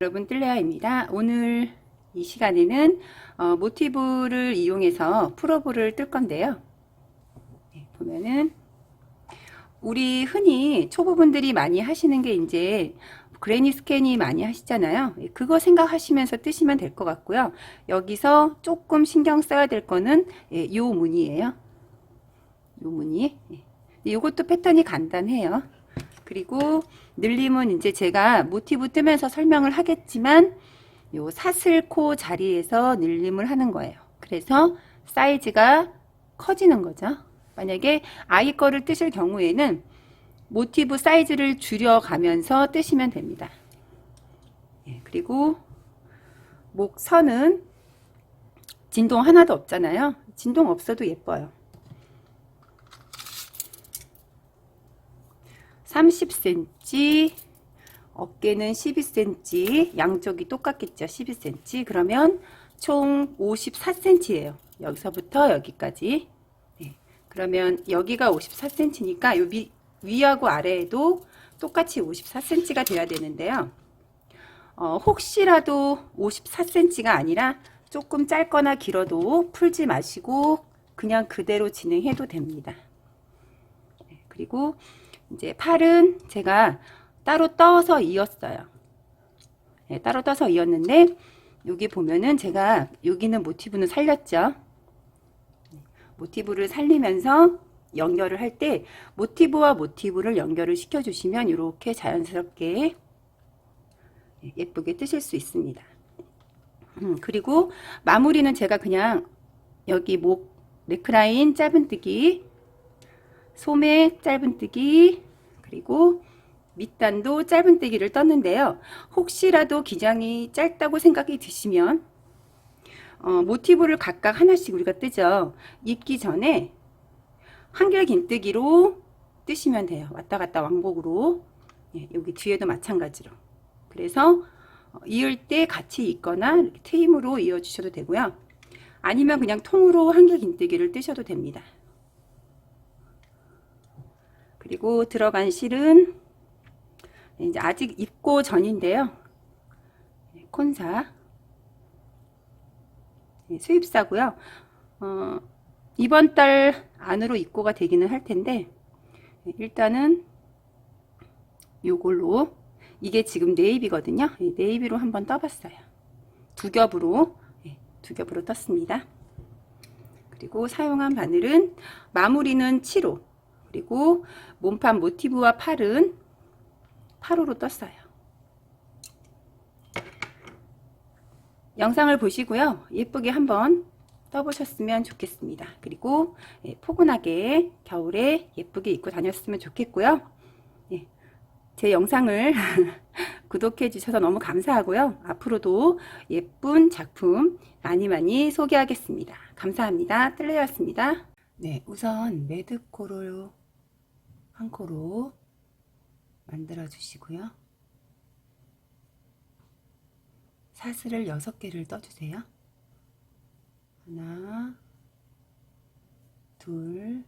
여러분, 뜰레아입니다. 오늘 이 시간에는 모티브를 이용해서 풀어볼을 뜰 건데요. 보면은 우리 흔히 초보분들이 많이 하시는 게 이제 그레니 스캔이 많이 하시잖아요. 그거 생각하시면서 뜨시면 될 것 같고요. 여기서 조금 신경 써야 될 거는 요 무늬예요. 요 무늬. 이것도 패턴이 간단해요. 그리고 늘림은 이제 제가 모티브 뜨면서 설명을 하겠지만 요 사슬코 자리에서 늘림을 하는 거예요. 그래서 사이즈가 커지는 거죠. 만약에 아이 거를 뜨실 경우에는 모티브 사이즈를 줄여가면서 뜨시면 됩니다. 그리고 목선은 진동 하나도 없잖아요. 진동 없어도 예뻐요. 30cm, 어깨는 12cm, 양쪽이 똑같겠죠. 12cm. 그러면 총 54cm예요. 여기서부터 여기까지. 그러면 여기가 54cm니까 요 위하고 아래에도 똑같이 54cm가 돼야 되는데요. 혹시라도 54cm가 아니라 조금 짧거나 길어도 풀지 마시고 그냥 그대로 진행해도 됩니다. 그리고 이제 팔은 제가 따로 떠서 이었어요. 따로 떠서 이었는데 여기 보면은 제가 여기는 모티브는 살렸죠. 모티브를 살리면서 연결을 할 때 모티브와 모티브를 연결을 시켜 주시면 이렇게 자연스럽게 예쁘게 뜨실 수 있습니다. 그리고 마무리는 제가 그냥 여기 목 네크라인 짧은뜨기, 소매 짧은뜨기, 그리고 밑단도 짧은뜨기를 떴는데요. 혹시라도 기장이 짧다고 생각이 드시면 모티브를 각각 하나씩 우리가 뜨죠. 입기 전에 한결 긴뜨기로 뜨시면 돼요. 왔다 갔다 왕복으로. 여기 뒤에도 마찬가지로. 그래서 이을 때 같이 입거나 트임으로 이어 주셔도 되고요. 아니면 그냥 통으로 한결 긴뜨기를 뜨셔도 됩니다. 그리고 들어간 실은 이제 아직 입고 전인데요. 콘사 수입사고요. 이번 달 안으로 입고가 되기는 할 텐데 일단은 요걸로, 이게 지금 네이비거든요. 네이비로 한번 떠봤어요. 두 겹으로 떴습니다. 그리고 사용한 바늘은 마무리는 7호, 그리고 몸판 모티브와 팔은 8호로 떴어요. 영상을 보시고요. 예쁘게 한번 떠보셨으면 좋겠습니다. 그리고 포근하게 겨울에 예쁘게 입고 다녔으면 좋겠고요. 제 영상을 구독해 주셔서 너무 감사하고요. 앞으로도 예쁜 작품 많이 많이 소개하겠습니다. 감사합니다. 뜰레였습니다. 네, 우선 매듭코를 한 코로 만들어 주시고요. 사슬을 6개를 떠주세요. 하나, 둘,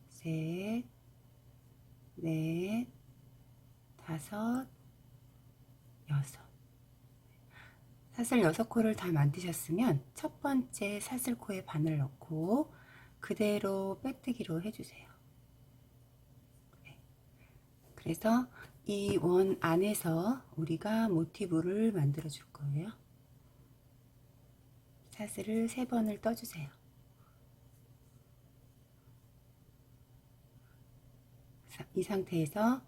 셋, 넷, 다섯, 여섯. 사슬 6코를 다 만드셨으면 첫 번째 사슬코에 바늘 넣고 그대로 빼뜨기로 해주세요. 그래서 이 원 안에서 우리가 모티브를 만들어 줄 거예요. 사슬을 3번을 떠주세요. 이 상태에서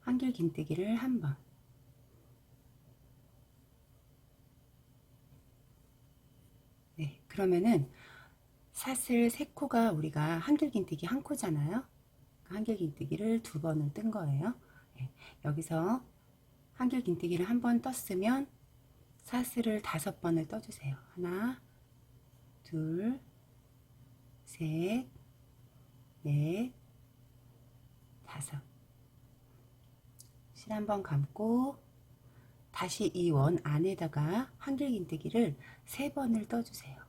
한길 긴뜨기를 한 번, 그러면은 사슬 3코가 우리가 한길 긴뜨기 1코잖아요. 한길 긴뜨기를 2번을 뜬 거예요. 여기서 한길 긴뜨기를 1번 떴으면 사슬을 5번을 떠주세요. 하나, 둘, 셋, 넷, 다섯. 실 한번 감고 다시 이 원 안에다가 한길 긴뜨기를 3번을 떠주세요.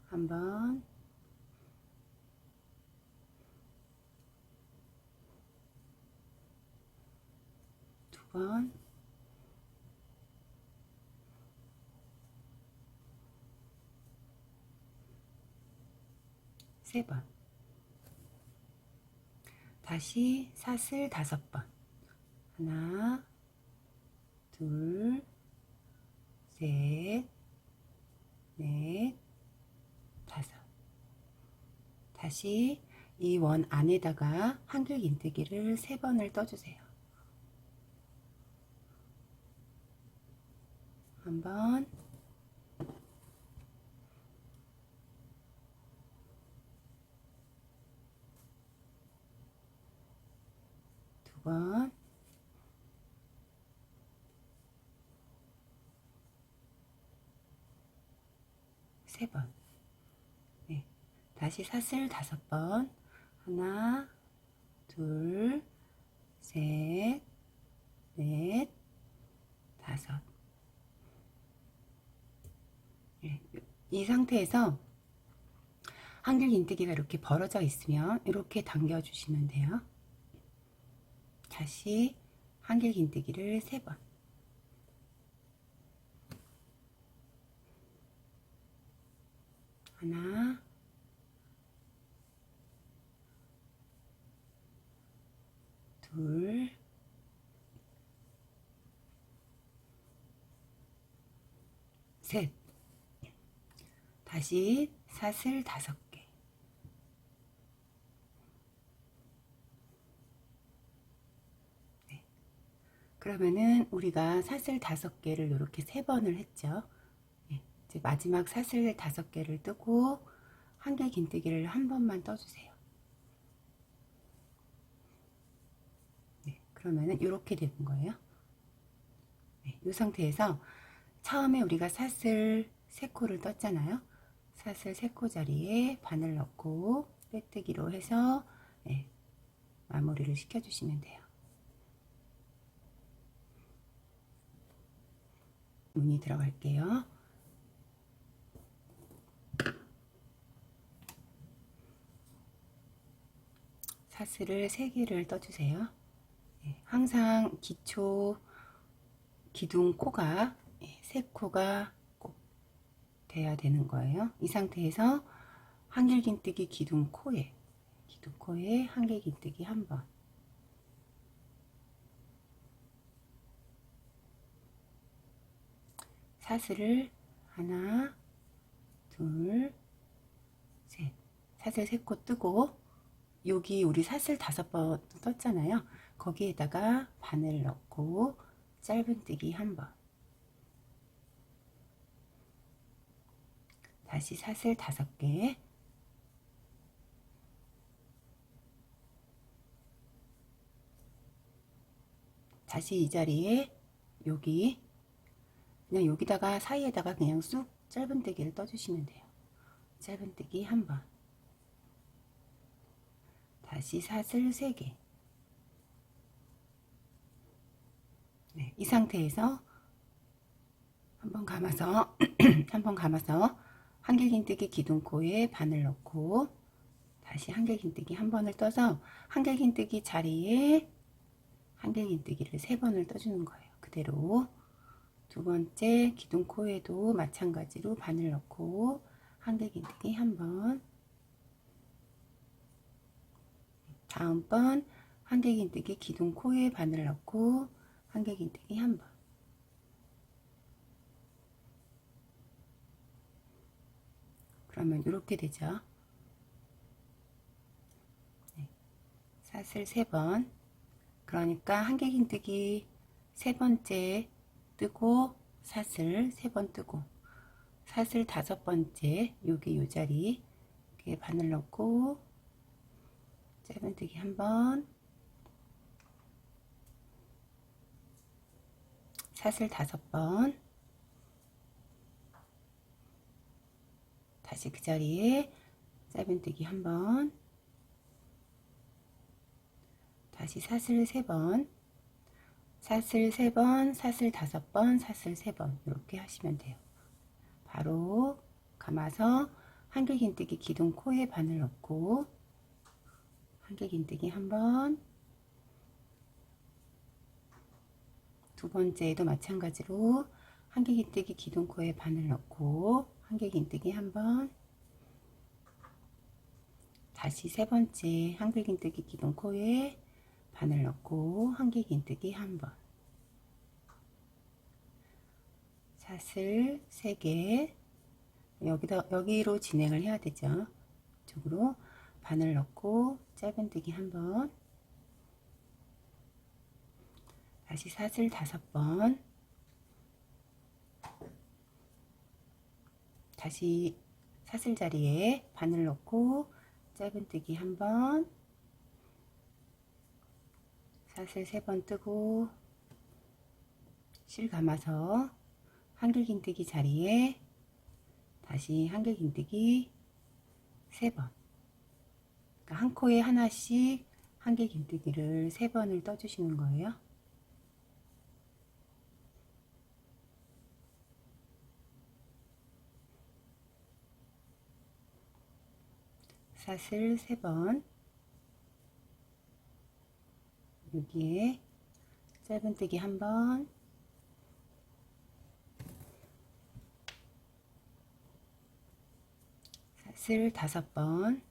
한 번, 번, 세 번. 다시 사슬 5번. 하나, 둘, 셋, 넷, 다섯. 다시 이 원 안에다가 한길긴뜨기를 3번을 떠주세요. 한 번, 두 번, 세 번. 네. 다시 사슬 5번. 하나, 둘, 셋, 넷, 다섯. 네. 이 상태에서 한길긴뜨기가 이렇게 벌어져 있으면 이렇게 당겨 주시면 돼요. 다시 한길긴뜨기를 3번. 하나, 둘, 셋. 다시 사슬 5개. 네. 그러면은 우리가 사슬 5개를 이렇게 3번을 했죠. 네. 이제 마지막 사슬 5개를 뜨고 한길긴뜨기를 한 번만 떠주세요. 네. 그러면은 이렇게 되는 거예요. 네. 이 상태에서 처음에 우리가 사슬 3코를 떴잖아요. 사슬 3코 자리에 바늘 넣고 빼뜨기로 해서 네, 마무리를 시켜주시면 돼요. 무늬 들어갈게요. 사슬을 3개를 떠주세요. 네, 항상 기초 기둥 코가 3코가 꼭 돼야 되는 거예요. 이 상태에서 한길긴뜨기 기둥 코에 한길긴뜨기 한 번. 사슬을 하나, 둘, 셋. 사슬 3코 뜨고 여기 우리 사슬 5번 떴잖아요. 거기에다가 바늘 넣고 짧은뜨기 한 번. 다시 사슬 5개. 다시 이 자리에 여기 그냥 여기다가 사이에다가 그냥 쑥 짧은뜨기를 떠주시면 돼요. 짧은뜨기 한 번. 다시 사슬 3개. 네, 이 상태에서 한번 감아서 한번 감아서 한길긴뜨기 기둥코에 바늘 넣고 다시 한길긴뜨기 한 번을 떠서 한길긴뜨기 자리에 한길긴뜨기를 3번을 떠주는 거예요. 그대로 두 번째 기둥코에도 마찬가지로 바늘 넣고 한길긴뜨기 한 번. 다음번 한길긴뜨기 기둥코에 바늘 넣고 한길긴뜨기 한 번. 그러면 이렇게 되죠. 네. 사슬 3번. 그러니까 한길긴뜨기 3번째 뜨고 사슬 3번 뜨고 사슬 5번째 여기 요 자리 이렇게 바늘 넣고 짧은뜨기 한 번. 사슬 5번. 다시 그 자리에 짧은뜨기 한 번. 다시 사슬 3번. 사슬 3번, 사슬 5번, 사슬 3번 이렇게 하시면 돼요. 바로 감아서 한길긴뜨기 기둥 코에 바늘 넣고 한길긴뜨기 한 번. 두 번째에도 마찬가지로 한길긴뜨기 기둥코에 바늘 넣고 한길긴뜨기 한 번, 다시 세 번째 한길긴뜨기 기둥코에 바늘 넣고 한길긴뜨기 한 번, 사슬 3개, 여기로 진행을 해야 되죠. 이쪽으로 바늘 넣고 짧은뜨기 한 번, 다시 사슬 5번, 다시 사슬 자리에 바늘 넣고 짧은뜨기 한 번, 사슬 3번 뜨고 실 감아서 한길긴뜨기 자리에 다시 한길긴뜨기 3번, 그러니까 한 코에 하나씩 한길긴뜨기를 3번을 떠주시는 거예요. 사슬 3번, 여기에 짧은뜨기 한 번, 사슬 5번,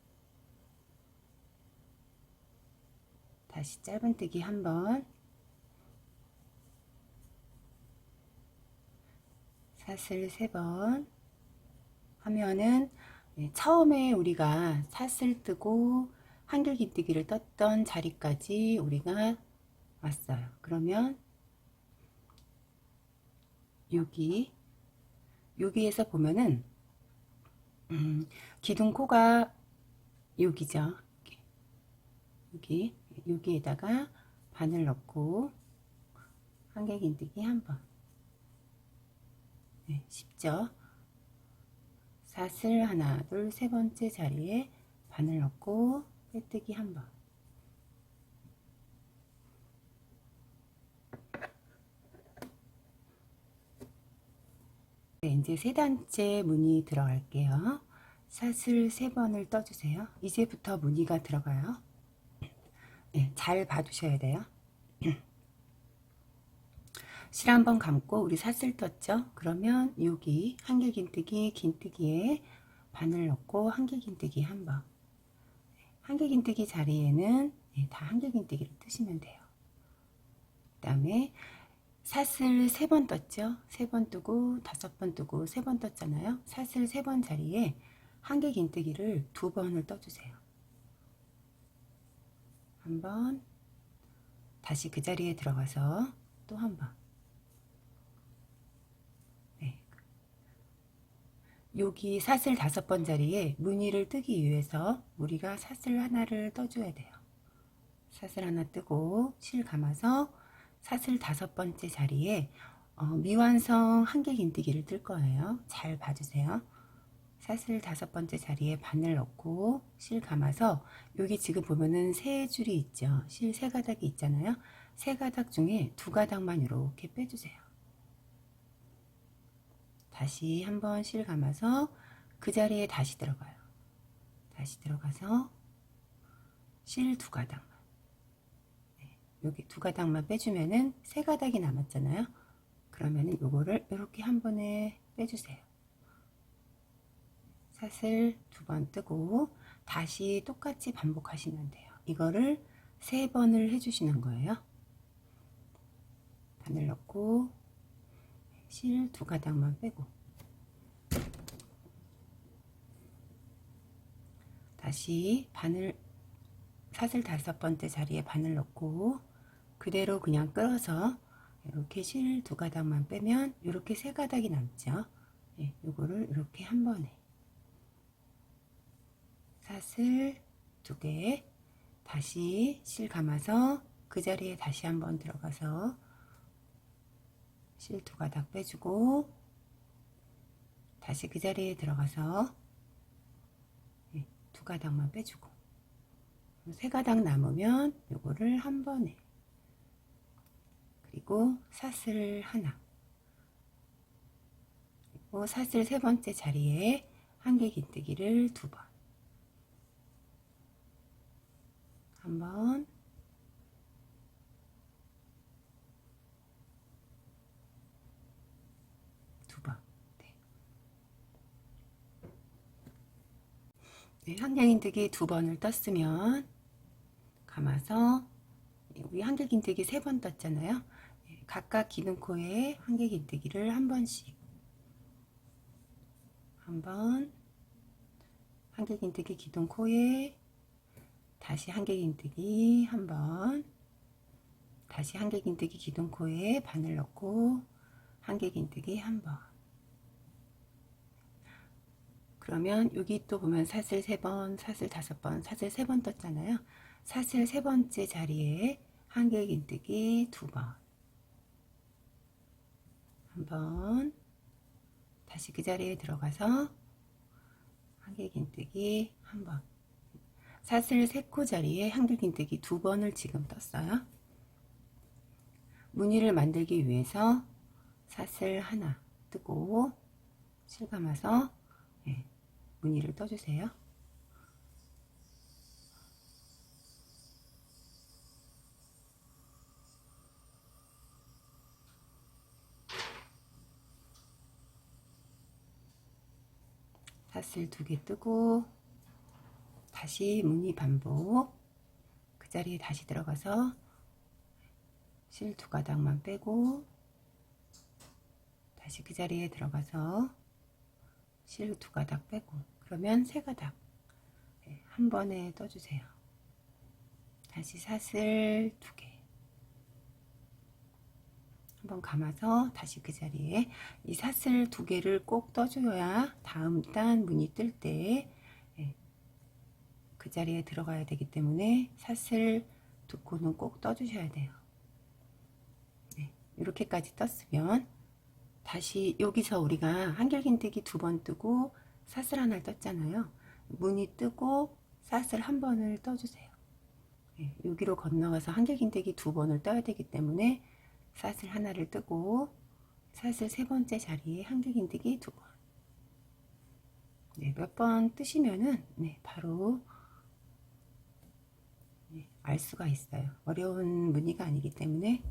다시 짧은뜨기 한 번, 사슬 3번 하면은 처음에 우리가 사슬 뜨고 한길긴뜨기를 떴던 자리까지 우리가 왔어요. 그러면 여기에서 보면은 기둥코가 여기죠. 여기에다가 바늘 넣고 한길긴뜨기 한 번. 네, 쉽죠? 사슬 하나, 둘, 세 번째 자리에 바늘 넣고 빼뜨기 한 번. 네, 이제 세 단째 무늬 들어갈게요. 사슬 3번을 떠주세요. 이제부터 무늬가 들어가요. 네, 잘 봐두셔야 돼요. 실 한번 감고 우리 사슬 떴죠? 그러면 여기 한길긴뜨기 긴뜨기에 바늘 넣고 한길긴뜨기 한 번. 한길긴뜨기 자리에는 다 한길긴뜨기를 뜨시면 돼요. 그 다음에 사슬 3번 떴죠? 3번 뜨고 5번 뜨고 3번 떴잖아요. 사슬 3번 자리에 한길긴뜨기를 2번을 떠주세요. 한 번, 다시 그 자리에 들어가서 또 한 번. 네. 여기 사슬 5번 자리에 무늬를 뜨기 위해서 우리가 사슬 하나를 떠줘야 돼요. 사슬 하나 뜨고 실 감아서 사슬 5번째 자리에 미완성 한길긴뜨기를 뜰 거예요. 잘 봐주세요. 사슬 5번째 자리에 바늘 넣고 실 감아서 여기 지금 보면은 3줄이 있죠. 실 3가닥이 있잖아요. 3가닥 중에 2가닥만 이렇게 빼주세요. 다시 한번 실 감아서 그 자리에 다시 들어가요. 다시 들어가서 실 2가닥만. 여기 2가닥만 빼주면은 3가닥이 남았잖아요. 그러면은 요거를 이렇게 한 번에 빼주세요. 사슬 2번 뜨고 다시 똑같이 반복하시면 돼요. 이거를 3번을 해주시는 거예요. 바늘 넣고 실 2가닥만 빼고 다시 사슬 5번째 자리에 바늘 넣고 그대로 그냥 끌어서 이렇게 실 2가닥만 빼면 이렇게 3가닥이 남죠. 요거를 이렇게 한 번에 사슬 2개 다시 실 감아서 그 자리에 다시 한번 들어가서 실 2가닥 빼주고 다시 그 자리에 들어가서 2가닥만 빼주고 3가닥 남으면 요거를 한 번에 그리고 사슬 하나 그리고 사슬 3번째 자리에 한길긴뜨기를 2번 한 번 네, 한길긴뜨기 2번을 떴으면 감아서 우리 한길긴뜨기 3번 떴잖아요. 네, 각각 기둥코에 한길긴뜨기를 한 번씩, 한 번, 한길긴뜨기 기둥코에 다시 한길긴뜨기 한 번, 다시 한길긴뜨기 기둥코에 바늘 넣고 한길긴뜨기 한 번. 그러면 여기 또 보면 사슬 3번, 사슬 5번, 사슬 3번 떴잖아요. 사슬 3번째 자리에 한길긴뜨기 2번, 한 번, 다시 그 자리에 들어가서 한길긴뜨기 한 번. 사슬 3코 자리에 한길긴뜨기 2번을 지금 떴어요. 무늬를 만들기 위해서 사슬 하나 뜨고 실감아서 무늬를 떠주세요. 사슬 2개 뜨고 다시 무늬 반복, 그 자리에 다시 들어가서 실 2가닥만 빼고 다시 그 자리에 들어가서 실 2가닥 빼고, 그러면 3가닥 한 번에 떠주세요. 다시 사슬 2개 한번 감아서 다시 그 자리에, 이 사슬 2개를 꼭 떠줘야 다음 단 무늬 뜰 때 그 자리에 들어가야 되기 때문에 사슬 2코는 꼭 떠주셔야 돼요. 네, 이렇게까지 떴으면 다시 여기서 우리가 한길긴뜨기 2번 뜨고 사슬 하나를 떴잖아요. 무늬 뜨고 사슬 한 번을 떠주세요. 네, 여기로 건너가서 한길긴뜨기 2번을 떠야 되기 때문에 사슬 하나를 뜨고 사슬 3번째 자리에 한길긴뜨기 2번. 네, 몇 번 뜨시면은 바로 알 수가 있어요. 어려운 무늬가 아니기 때문에.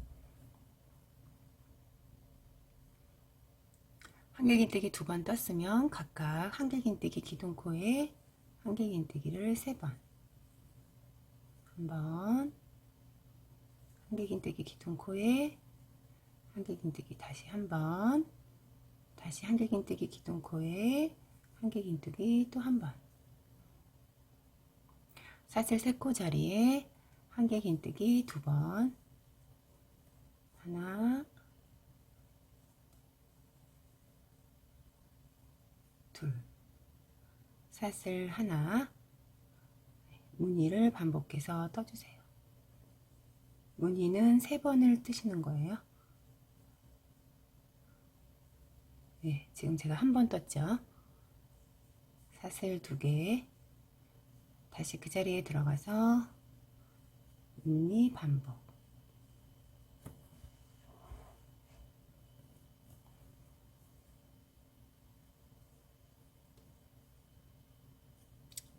한길긴뜨기 2번 떴으면 각각 한길긴뜨기 기둥코에 한길긴뜨기를 3번, 한 번, 한길긴뜨기 기둥코에 한길긴뜨기 다시 한 번, 다시 한길긴뜨기 기둥코에 한길긴뜨기 또 한 번. 사슬 3코 자리에 한길긴뜨기 2번, 하나, 둘, 사슬 하나, 무늬를 반복해서 떠주세요. 무늬는 3번을 뜨시는 거예요. 네, 지금 제가 한 번 떴죠. 사슬 2개, 다시 그 자리에 들어가서 무늬 반복.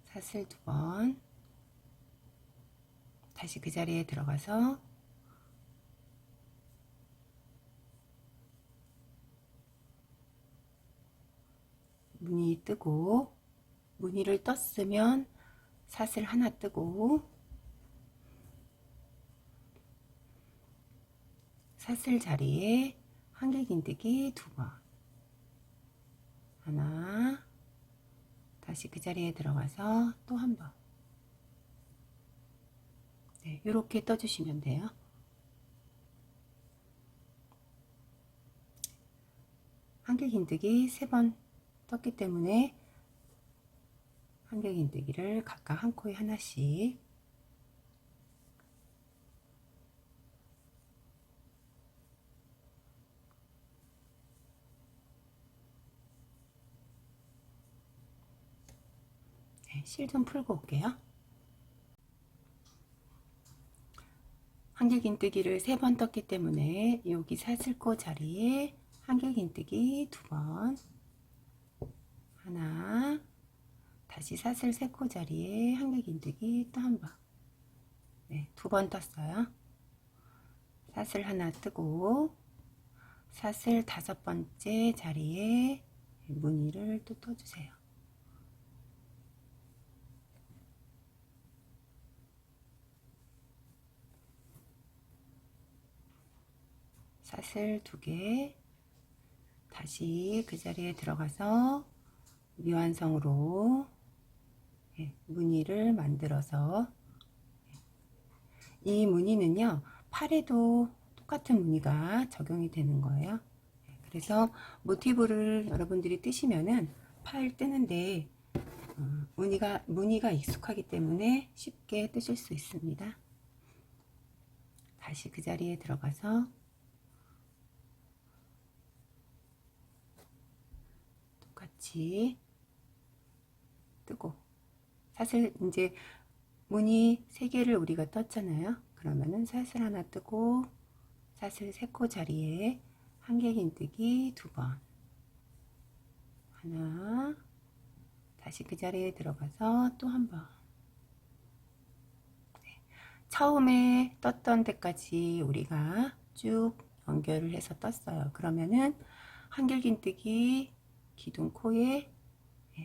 사슬 2번, 다시 그 자리에 들어가서 무늬 뜨고, 무늬를 떴으면 사슬 하나 뜨고 사슬 자리에 한길긴뜨기 2번, 하나, 다시 그 자리에 들어가서 또 한 번. 네, 이렇게 떠주시면 돼요. 한길긴뜨기 3번 떴기 때문에 한길긴뜨기를 각각 한 코에 하나씩 실 좀 풀고 올게요. 한길긴뜨기를 3번 떴기 때문에 여기 사슬코 자리에 한길긴뜨기 2번, 하나, 다시 사슬 3코 자리에 한길긴뜨기 또 한 번. 네, 2번 떴어요. 사슬 하나 뜨고 사슬 5번째 자리에 무늬를 또 떠주세요. 사슬 2개, 다시 그 자리에 들어가서 미완성으로 무늬를 만들어서, 이 무늬는요 팔에도 똑같은 무늬가 적용이 되는 거예요. 그래서 모티브를 여러분들이 뜨시면은 팔 뜨는데 무늬가 익숙하기 때문에 쉽게 뜨실 수 있습니다. 다시 그 자리에 들어가서 똑같이 뜨고, 사슬 이제 무늬 3개를 우리가 떴잖아요. 그러면은 사슬 하나 뜨고 사슬 3코 자리에 한길긴뜨기 2번, 하나, 다시 그 자리에 들어가서 또 한 번. 처음에 떴던 데까지 우리가 쭉 연결을 해서 떴어요. 그러면은 한길긴뜨기 기둥코에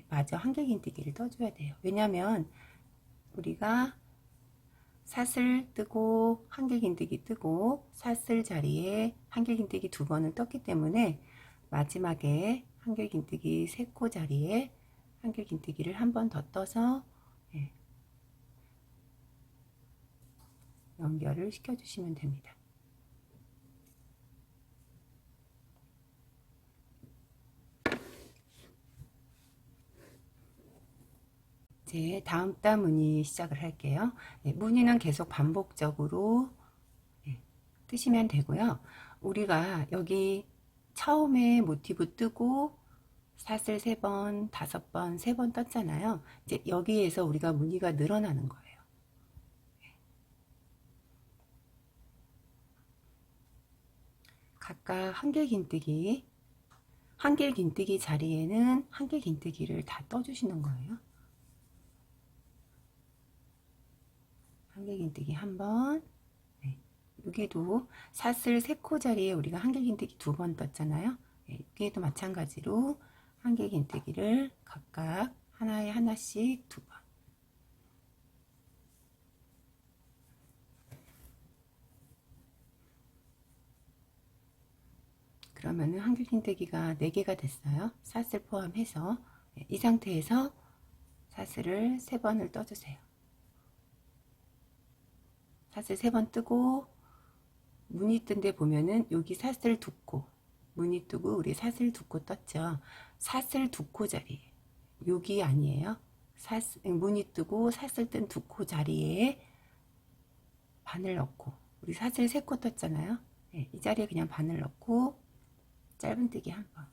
마저 한길긴뜨기를 떠줘야 돼요. 왜냐면 우리가 사슬 뜨고 한길긴뜨기 뜨고 사슬 자리에 한길긴뜨기 2번을 떴기 때문에 마지막에 한길긴뜨기 3코 자리에 한길긴뜨기를 한 번 더 떠서 연결을 시켜주시면 됩니다. 이제 다음 단 무늬 시작을 할게요. 무늬는 계속 반복적으로 뜨시면 되고요. 우리가 여기 처음에 모티브 뜨고 사슬 3번, 5번, 3번 떴잖아요. 이제 여기에서 우리가 무늬가 늘어나는 거예요. 각각 한길긴뜨기 자리에는 한길긴뜨기를 다 떠주시는 거예요. 한길긴뜨기 한 번, 여기도 사슬 3코 자리에 우리가 한길긴뜨기 2번 떴잖아요. 여기에도 마찬가지로 한길긴뜨기를 각각 하나에 하나씩 2번. 그러면은 한길긴뜨기가 4개가 됐어요. 사슬 포함해서. 이 상태에서 사슬을 3번을 떠주세요. 사슬 3번 뜨고 무늬 뜬 데 보면은 여기 사슬 2코 무늬 뜨고 우리 사슬 2코 떴죠. 사슬 2코 자리 여기 아니에요. 무늬 뜨고 사슬 뜬 2코 자리에 바늘 넣고, 우리 사슬 3코 떴잖아요. 이 자리에 그냥 바늘 넣고 짧은뜨기 한 번,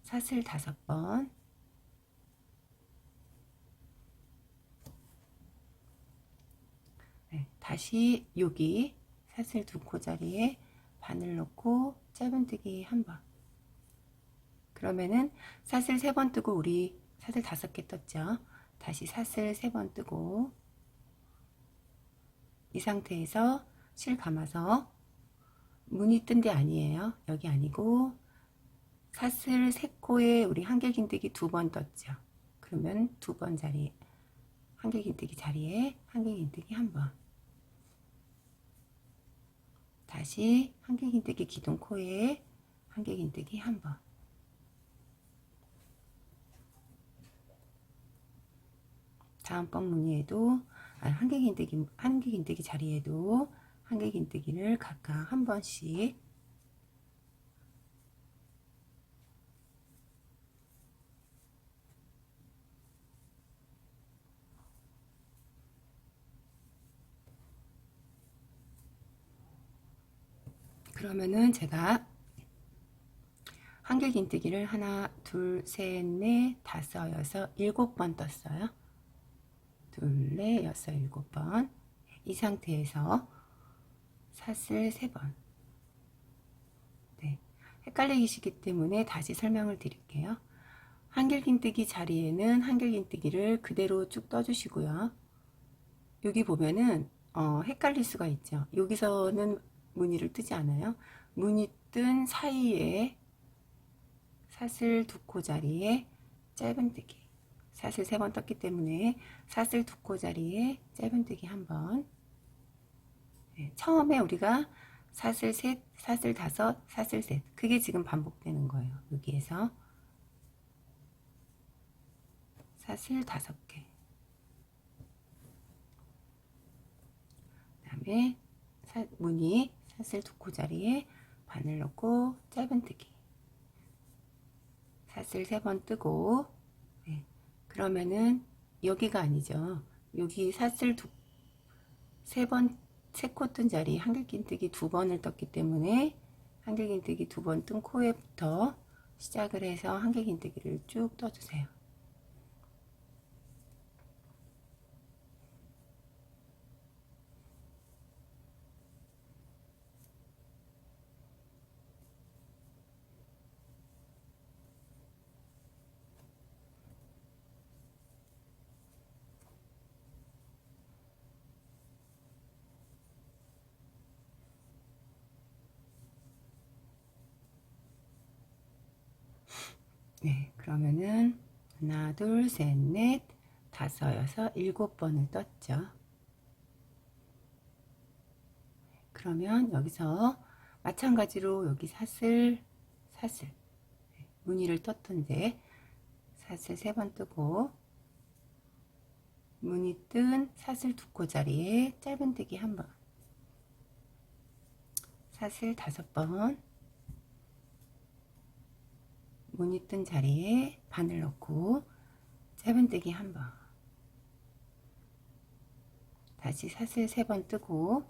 사슬 5번, 다시 여기 사슬 2코 자리에 바늘 넣고 짧은뜨기 한 번. 그러면은 사슬 3번 뜨고 우리 사슬 5개 떴죠. 다시 사슬 3번 뜨고 이 상태에서 실 감아서 무늬 뜬 데 아니에요. 여기 아니고 사슬 3코에 우리 한길긴뜨기 2번 떴죠. 그러면 2번 자리 한길긴뜨기 자리에 한길긴뜨기 한 번, 다시 한길긴뜨기 기둥코에 한길긴뜨기 한 번, 다음번 무늬에도 한길긴뜨기 자리에도 한길긴뜨기를 각각 한 번씩 그러면은 제가 한길긴뜨기를 하나, 둘, 셋, 넷, 다섯, 여섯, 7번 떴어요. 둘, 넷, 여섯, 7번. 이 상태에서 사슬 3번. 헷갈리시기 때문에 다시 설명을 드릴게요. 한길긴뜨기 자리에는 한길긴뜨기를 그대로 쭉 떠주시고요. 여기 보면은 헷갈릴 수가 있죠. 여기서는 무늬를 뜨지 않아요. 무늬 뜬 사이에 사슬 2코 자리에 짧은뜨기, 사슬 3번 떴기 때문에 사슬 2코 자리에 짧은뜨기 한 번. 처음에 우리가 사슬 셋, 사슬 다섯, 사슬 셋. 그게 지금 반복되는 거예요. 여기에서 사슬 5개. 그 다음에 무늬 사슬 2코 자리에 바늘 넣고 짧은뜨기. 사슬 3번 뜨고, 네. 그러면은 여기가 아니죠. 여기 사슬 3번, 3코 뜬 자리 한길긴뜨기 2번을 떴기 때문에 한길긴뜨기 2번 뜬 코에부터 시작을 해서 한길긴뜨기를 쭉 떠주세요. 네, 그러면은 하나, 둘, 셋, 넷, 다섯, 여섯, 7번을 떴죠. 그러면 여기서 마찬가지로 여기 사슬 무늬를 떴던데 사슬 3번 뜨고 무늬 뜬 사슬 2코 자리에 짧은뜨기 1번, 사슬 5번, 무늬 뜬 자리에 바늘 넣고 짧은뜨기 1번, 다시 사슬 3번 뜨고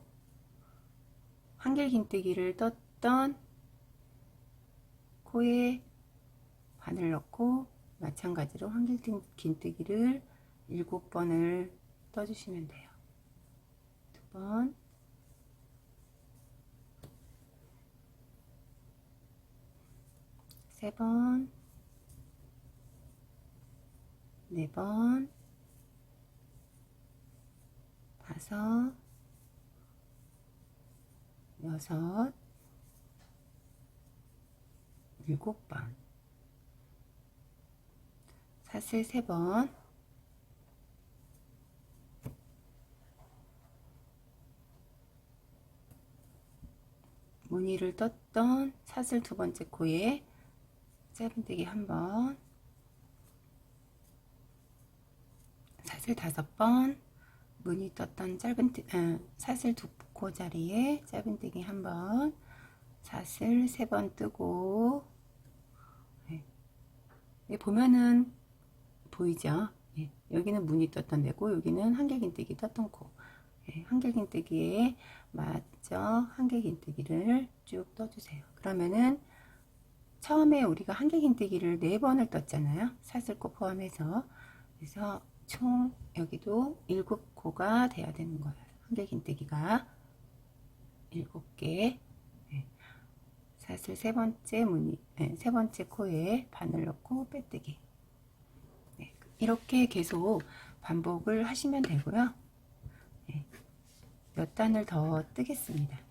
한길긴뜨기를 떴던 코에 바늘 넣고 마찬가지로 한길긴뜨기를 7번을 떠주시면 돼요. 2번, 3번, 4번, 5, 6, 7번, 사슬 3번, 무늬를 떴던 사슬 2번째 코에 짧은뜨기 1번, 사슬 5번, 무늬 떴던 사슬 2코 자리에 짧은뜨기 1번, 사슬 3번 뜨고, 네. 보면은 보이죠? 예. 여기는 무늬 떴던 데고 여기는 한길긴뜨기 떴던 코. 예. 한길긴뜨기에 맞죠? 한길긴뜨기를 쭉 떠주세요. 그러면은 처음에 우리가 한길긴뜨기를 4번을 떴잖아요. 사슬코 포함해서. 그래서 총 여기도 7코가 돼야 되는 거예요. 한길긴뜨기가 7개. 네. 사슬 3번째 무늬, 네, 3번째 코에 바늘 넣고 빼뜨기. 네. 이렇게 계속 반복을 하시면 되고요. 네. 몇 단을 더 뜨겠습니다.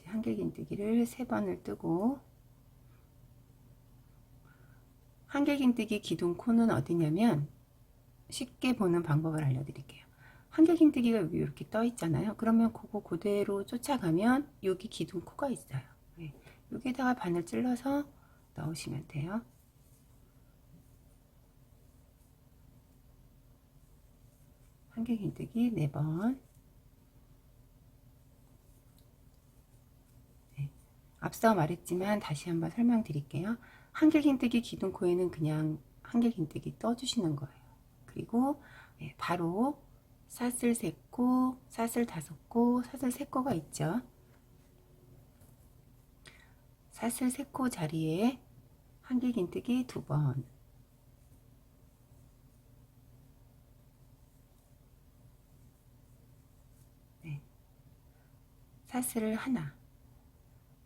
한길긴뜨기를 3번을 뜨고, 한길긴뜨기 기둥 코는 어디냐면 쉽게 보는 방법을 알려드릴게요. 한길긴뜨기가 여기 이렇게 떠 있잖아요. 그러면 그거 그대로 쫓아가면 여기 기둥 코가 있어요. 네. 여기다가 바늘 찔러서 넣으시면 돼요. 한길긴뜨기 4번. 네. 앞서 말했지만 다시 한번 설명드릴게요. 한길긴뜨기 기둥 코에는 그냥 한길긴뜨기 떠주시는 거예요. 그리고 바로 사슬 3코, 사슬 5코, 사슬 3코가 있죠. 사슬 3코 자리에 한길긴뜨기 2번, 네. 사슬을 하나,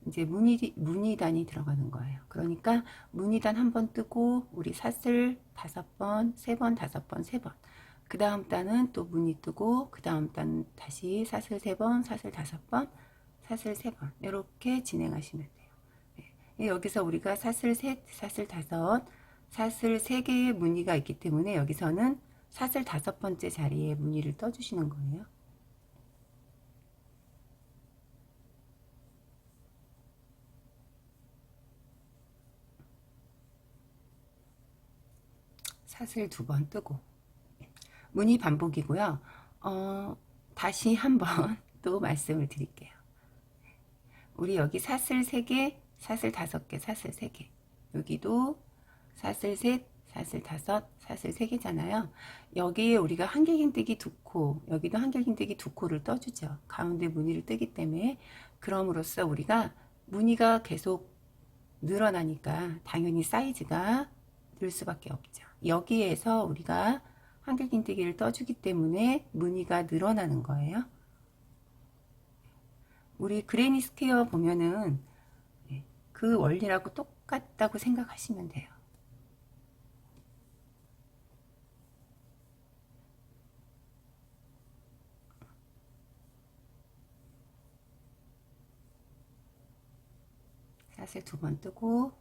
이제 무늬단이 들어가는 거예요. 그러니까 무늬단 1번 뜨고 우리 사슬 5번, 3번, 5번, 3번. 그 다음 단은 또 무늬 뜨고 그 다음 단 다시 사슬 3번, 사슬 5번, 사슬 3번 이렇게 진행하시면 돼요. 네. 여기서 우리가 사슬 3, 사슬 5, 사슬 3개의 무늬가 있기 때문에 여기서는 사슬 5번째 자리에 무늬를 떠주시는 거예요. 사슬 2번 뜨고 무늬 반복이고요. 다시 한번 또 말씀을 드릴게요. 우리 여기 사슬 3개, 사슬 5개, 사슬 3개. 여기도 사슬 셋, 사슬 5, 사슬 3개잖아요. 여기에 우리가 한길긴뜨기 2코, 여기도 한길긴뜨기 2코를 떠주죠. 가운데 무늬를 뜨기 때문에. 그럼으로써 우리가 무늬가 계속 늘어나니까 당연히 사이즈가 늘 수밖에 없죠. 여기에서 우리가 한길긴뜨기를 떠주기 때문에 무늬가 늘어나는 거예요. 우리 그레니 스퀘어 보면은 그 원리라고 똑같다고 생각하시면 돼요. 사슬 2번 뜨고,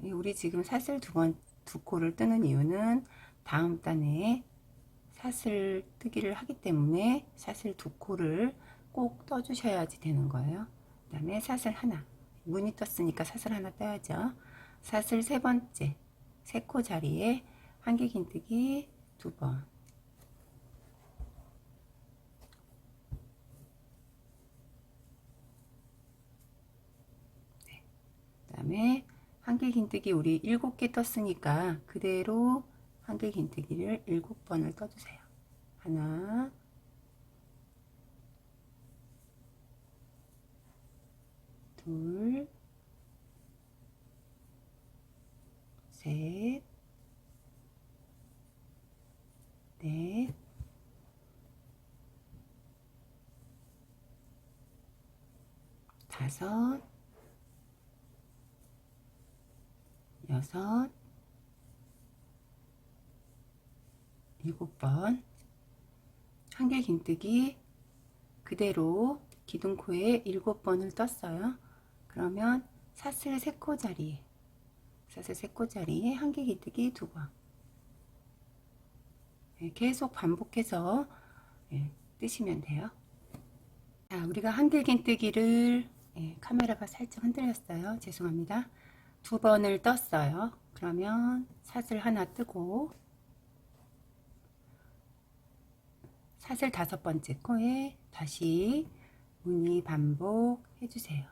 우리 지금 사슬 2코를 뜨는 이유는 다음 단에 사슬 뜨기를 하기 때문에 사슬 2코를 꼭 떠주셔야지 되는 거예요. 그 다음에 사슬 하나, 무늬 떴으니까 사슬 하나 떠야죠. 사슬 3번째 3코 자리에 한길긴뜨기 2번, 그 다음에 한길긴뜨기 우리 7개 떴으니까 그대로 한길긴뜨기를 7번을 떠주세요. 하나, 둘, 셋, 넷, 다섯, 여섯, 7번 한길긴뜨기 그대로 기둥코에 7번을 떴어요. 그러면 사슬 3코 자리에 한길긴뜨기 2번 계속 반복해서 뜨시면 돼요. 자, 우리가 한길긴뜨기를 카메라가 살짝 흔들렸어요. 죄송합니다. 2번을 떴어요. 그러면 사슬 하나 뜨고 사슬 5번째 코에 다시 무늬 반복 해주세요.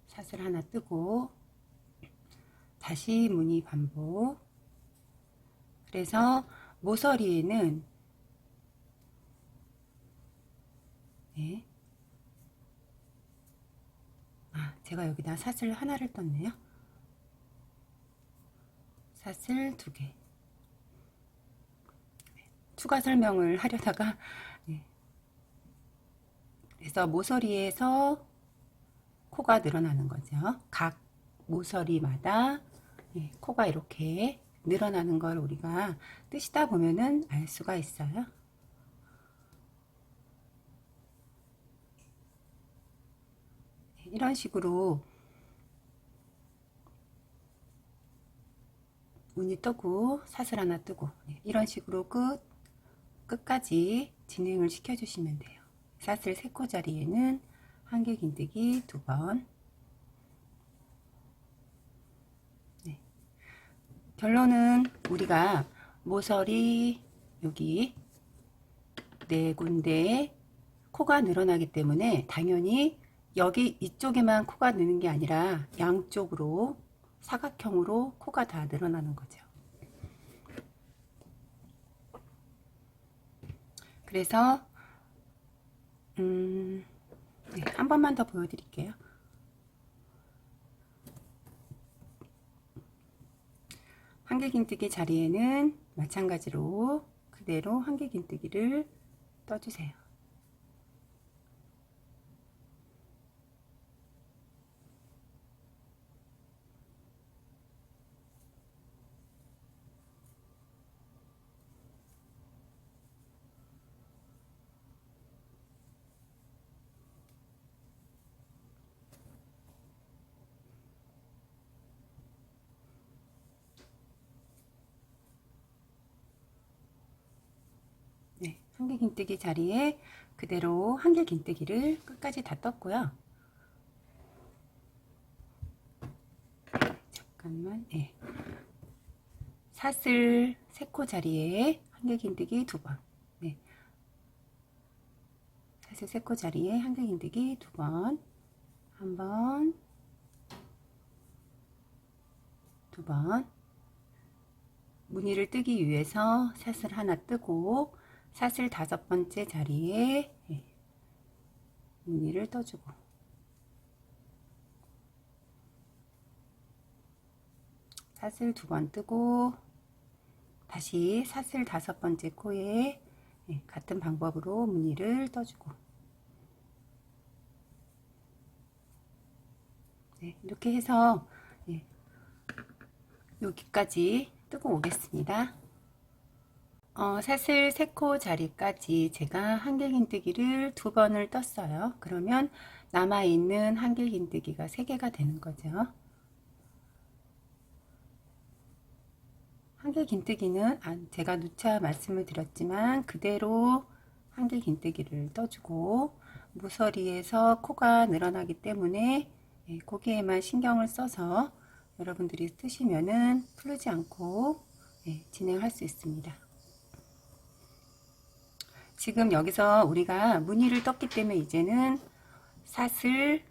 사슬 하나 뜨고 다시 무늬 반복. 그래서 모서리에는 제가 여기다 사슬 하나를 떴네요. 사슬 2개. 추가 설명을 하려다가 그래서 모서리에서 코가 늘어나는 거죠. 각 모서리마다 코가 이렇게 늘어나는 걸 우리가 뜨시다 보면은 알 수가 있어요. 이런 식으로 무늬 뜨고 사슬 하나 뜨고 이런 식으로 끝까지 진행을 시켜 주시면 돼요. 사슬 3코 자리에는 한길긴뜨기 2번. 결론은 우리가 모서리 여기 4군데에 코가 늘어나기 때문에 당연히 여기 이쪽에만 코가 느는 게 아니라 양쪽으로 사각형으로 코가 다 늘어나는 거죠. 그래서 한 번만 더 보여드릴게요. 한길긴뜨기 자리에는 마찬가지로 그대로 한길긴뜨기를 떠주세요. 한길긴뜨기 자리에 그대로 한길긴뜨기를 끝까지 다 떴고요. 잠깐만, 네. 사슬 3코 자리에 한길긴뜨기 2번. 네. 사슬 3코 자리에 한길긴뜨기 2번. 1번, 2번. 무늬를 뜨기 위해서 사슬 하나 뜨고 사슬 5번째 자리에 무늬를 떠주고, 사슬 2번 뜨고 다시 사슬 5번째 코에 같은 방법으로 무늬를 떠주고, 이렇게 해서 여기까지 뜨고 오겠습니다. 사슬 3코 자리까지 제가 한길긴뜨기를 2번을 떴어요. 그러면 남아있는 한길긴뜨기가 3개가 되는 거죠. 한길긴뜨기는 제가 누차 말씀을 드렸지만 그대로 한길긴뜨기를 떠주고, 모서리에서 코가 늘어나기 때문에 거기에만 신경을 써서 여러분들이 뜨시면은 풀지 않고 진행할 수 있습니다. 지금 여기서 우리가 무늬를 떴기 때문에 이제는 사슬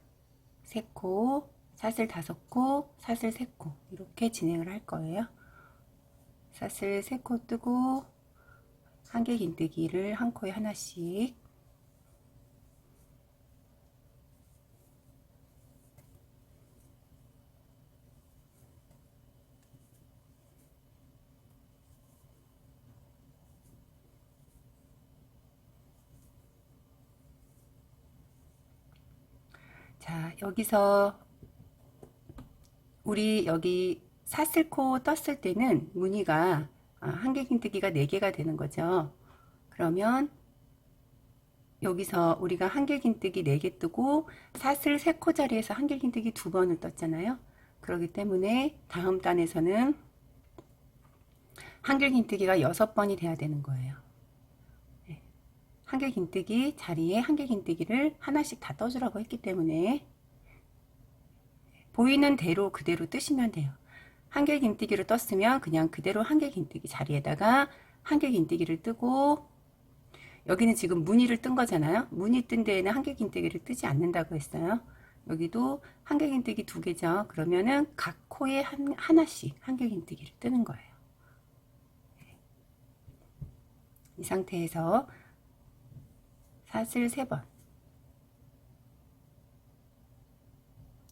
3코, 사슬 5코, 사슬 3코 이렇게 진행을 할 거예요. 사슬 3코 뜨고 한길긴뜨기를 한 코에 하나씩, 자, 여기서 우리 여기 사슬코 떴을 때는 무늬가 한길긴뜨기가 4개가 되는 거죠. 그러면 여기서 우리가 한길긴뜨기 4개 뜨고 사슬 3코 자리에서 한길긴뜨기 2번을 떴잖아요. 그렇기 때문에 다음 단에서는 한길긴뜨기가 6번이 돼야 되는 거예요. 한길긴뜨기 자리에 한길긴뜨기를 하나씩 다 떠주라고 했기 때문에 보이는 대로 그대로 뜨시면 돼요. 한길긴뜨기를 떴으면 그냥 그대로 한길긴뜨기 자리에다가 한길긴뜨기를 뜨고, 여기는 지금 무늬를 뜬 거잖아요. 무늬 뜬 데에는 한길긴뜨기를 뜨지 않는다고 했어요. 여기도 한길긴뜨기 2개죠. 그러면은 각 코에 하나씩 한길긴뜨기를 뜨는 거예요. 이 상태에서 사슬 3번,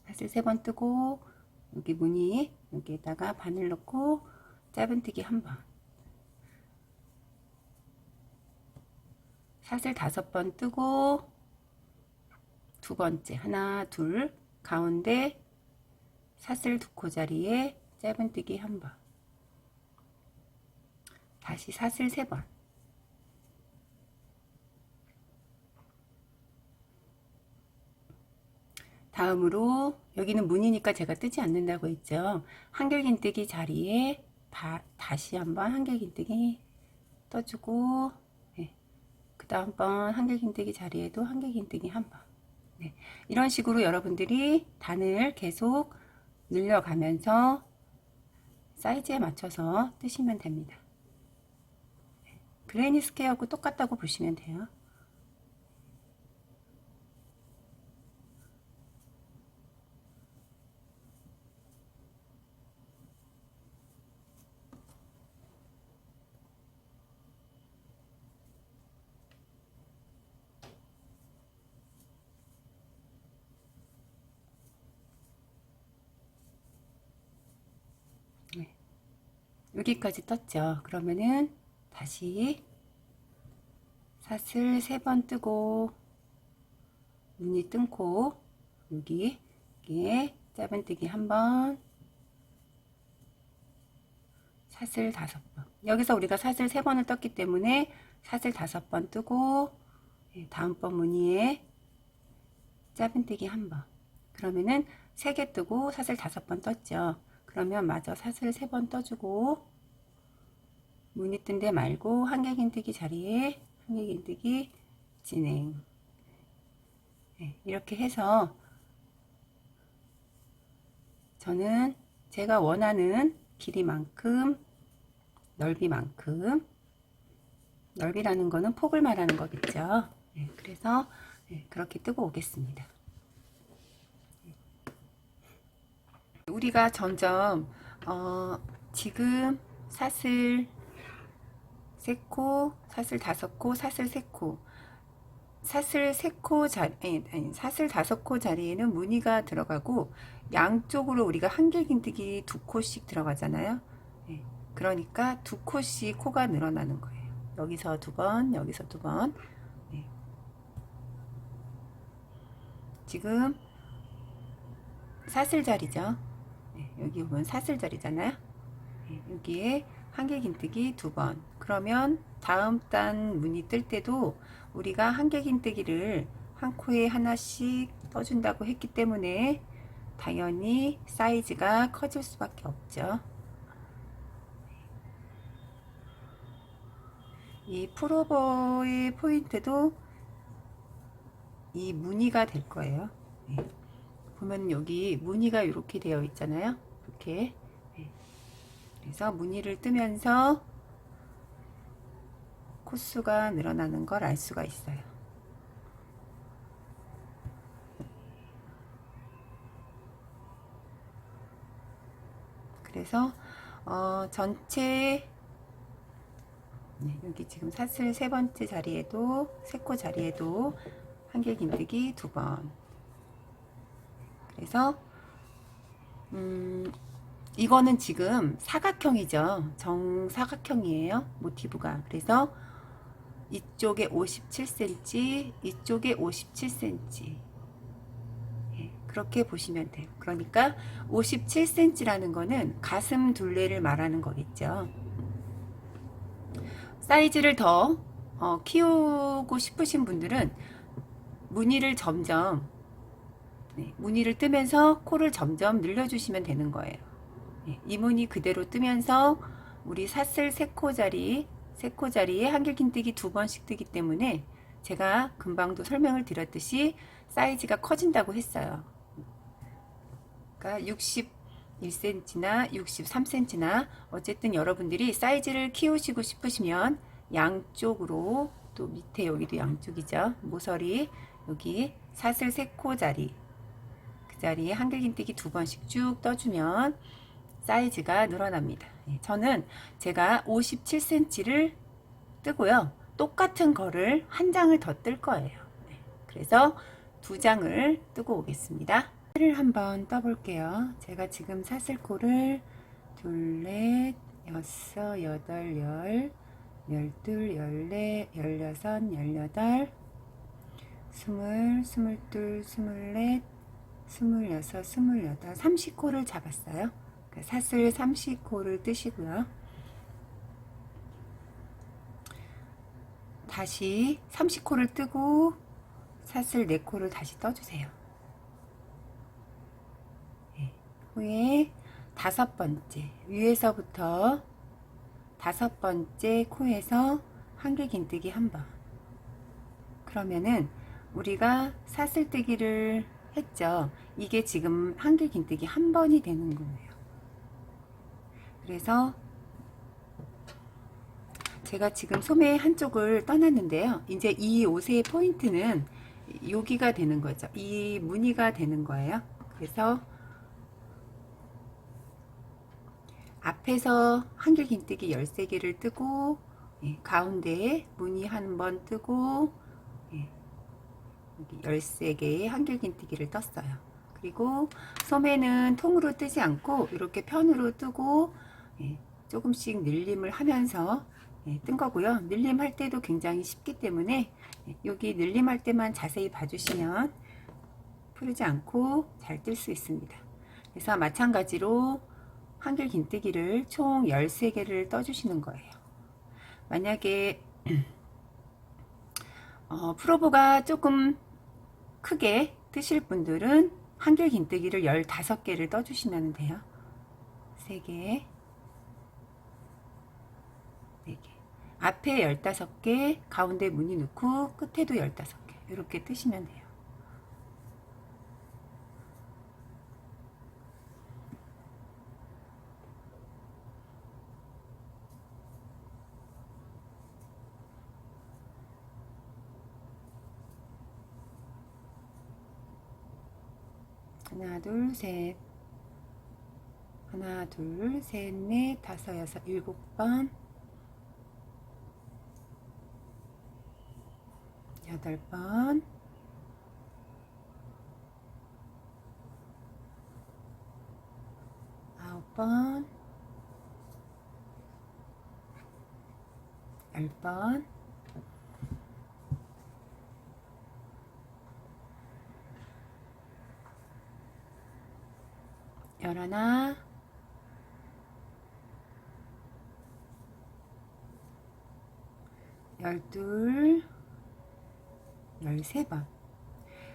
사슬 3번 뜨고 여기 무늬 여기에다가 바늘 넣고 짧은뜨기 1번, 사슬 5번 뜨고 2번째 하나 둘 가운데 사슬 2코 자리에 짧은뜨기 1번, 다시 사슬 3번, 다음으로 여기는 무늬니까 제가 뜨지 않는다고 했죠. 한길긴뜨기 자리에 다시 한번 한길긴뜨기 떠주고, 그 다음번 한길긴뜨기 자리에도 한길긴뜨기 한번, 이런 식으로 여러분들이 단을 계속 늘려가면서 사이즈에 맞춰서 뜨시면 됩니다. 그레니 스퀘어하고 똑같다고 보시면 돼요. 여기까지 떴죠. 그러면은 다시 사슬 3번 뜨고 무늬 뜬코 여기에 짧은뜨기 1번, 사슬 5번. 여기서 우리가 사슬 3번을 떴기 때문에 사슬 5번 뜨고 다음번 무늬에 짧은뜨기 1번. 그러면은 3개 뜨고 사슬 5번 떴죠. 그러면 마저 사슬 3번 떠주고 무늬 뜬 데 말고 한길긴뜨기 자리에 한길긴뜨기 진행. 네, 이렇게 해서 저는 제가 원하는 길이만큼, 넓이만큼, 넓이라는 거는 폭을 말하는 거겠죠. 네, 그래서 그렇게 뜨고 오겠습니다. 우리가 점점 지금 사슬 3코, 사슬 5코, 사슬 3코, 사슬 3코 자리, 아니, 사슬 5코 자리에는 무늬가 들어가고 양쪽으로 우리가 한길긴뜨기 2코씩 들어가잖아요. 네, 그러니까 2코씩 코가 늘어나는 거예요. 여기서 2번, 여기서 2번. 네. 지금 사슬 자리죠. 네, 여기 보면 사슬 자리잖아요. 네, 여기에 한길긴뜨기 2번. 그러면 다음 단 무늬 뜰 때도 우리가 한길긴뜨기를 한 코에 하나씩 떠준다고 했기 때문에 당연히 사이즈가 커질 수밖에 없죠. 이 풀오버의 포인트도 이 무늬가 될 거예요. 네. 보면 여기 무늬가 이렇게 되어 있잖아요. 이렇게. 네. 그래서 무늬를 뜨면서 코수가 늘어나는 걸 알 수가 있어요. 그래서 전체 여기 지금 사슬 3번째 자리에도 3코 자리에도 한길긴뜨기 2번. 그래서 이거는 지금 사각형이죠. 정사각형이에요. 모티브가. 그래서 이쪽에 57cm, 이쪽에 57cm. 그렇게 보시면 돼요. 그러니까 57cm라는 거는 가슴 둘레를 말하는 거겠죠. 사이즈를 더 키우고 싶으신 분들은 무늬를 점점 무늬를 뜨면서 코를 점점 늘려주시면 되는 거예요. 이 무늬 그대로 뜨면서 우리 사슬 3코 자리에 한길긴뜨기 2번씩 뜨기 때문에 제가 금방도 설명을 드렸듯이 사이즈가 커진다고 했어요. 그러니까 61cm나 63cm나 어쨌든 여러분들이 사이즈를 키우시고 싶으시면 양쪽으로 또 밑에 여기도 양쪽이죠. 모서리 여기 사슬 3코 자리 그 자리에 한길긴뜨기 2번씩 쭉 떠주면 사이즈가 늘어납니다. 저는 제가 57cm를 뜨고요. 똑같은 거를 한 장을 더 뜰 거예요. 그래서 2장을 뜨고 오겠습니다. 를 한번 떠볼게요. 제가 지금 사슬코를 둘, 넷, 여섯, 여덟, 열, 열둘, 열넷, 열여섯, 열여덟, 스물, 스물둘, 스물넷, 스물여섯, 스물여덟, 30코를 잡았어요. 사슬 30코를 뜨시고요. 다시 30코를 뜨고 사슬 4코를 다시 떠주세요. 후에 5번째 위에서부터 5번째 코에서 한길긴뜨기 1번. 그러면은 우리가 사슬뜨기를 했죠. 이게 지금 한길긴뜨기 1번이 되는 거예요. 그래서 제가 지금 소매 한쪽을 떠났는데요. 이제 이 옷의 포인트는 여기가 되는 거죠. 이 무늬가 되는 거예요. 그래서 앞에서 한길긴뜨기 13개를 뜨고 가운데에 무늬 한 번 뜨고 여기 13개의 한길긴뜨기를 떴어요. 그리고 소매는 통으로 뜨지 않고 이렇게 편으로 뜨고 조금씩 늘림을 하면서 뜬 거고요. 늘림할 때도 굉장히 쉽기 때문에 여기 늘림할 때만 자세히 봐주시면 풀지 않고 잘 뜰 수 있습니다. 그래서 마찬가지로 한길긴뜨기를 총 13개를 떠주시는 거예요. 만약에 프로브가 조금 크게 뜨실 분들은 한길긴뜨기를 15개를 떠주시면 돼요. 3개, 4개. 앞에 15개, 가운데 무늬 넣고 끝에도 15개 이렇게 뜨시면 돼요. 하나, 둘, 셋. 하나, 둘, 셋, 넷, 다섯, 여섯, 7번. 8번. 9번. 10번. 11, 12, 13번.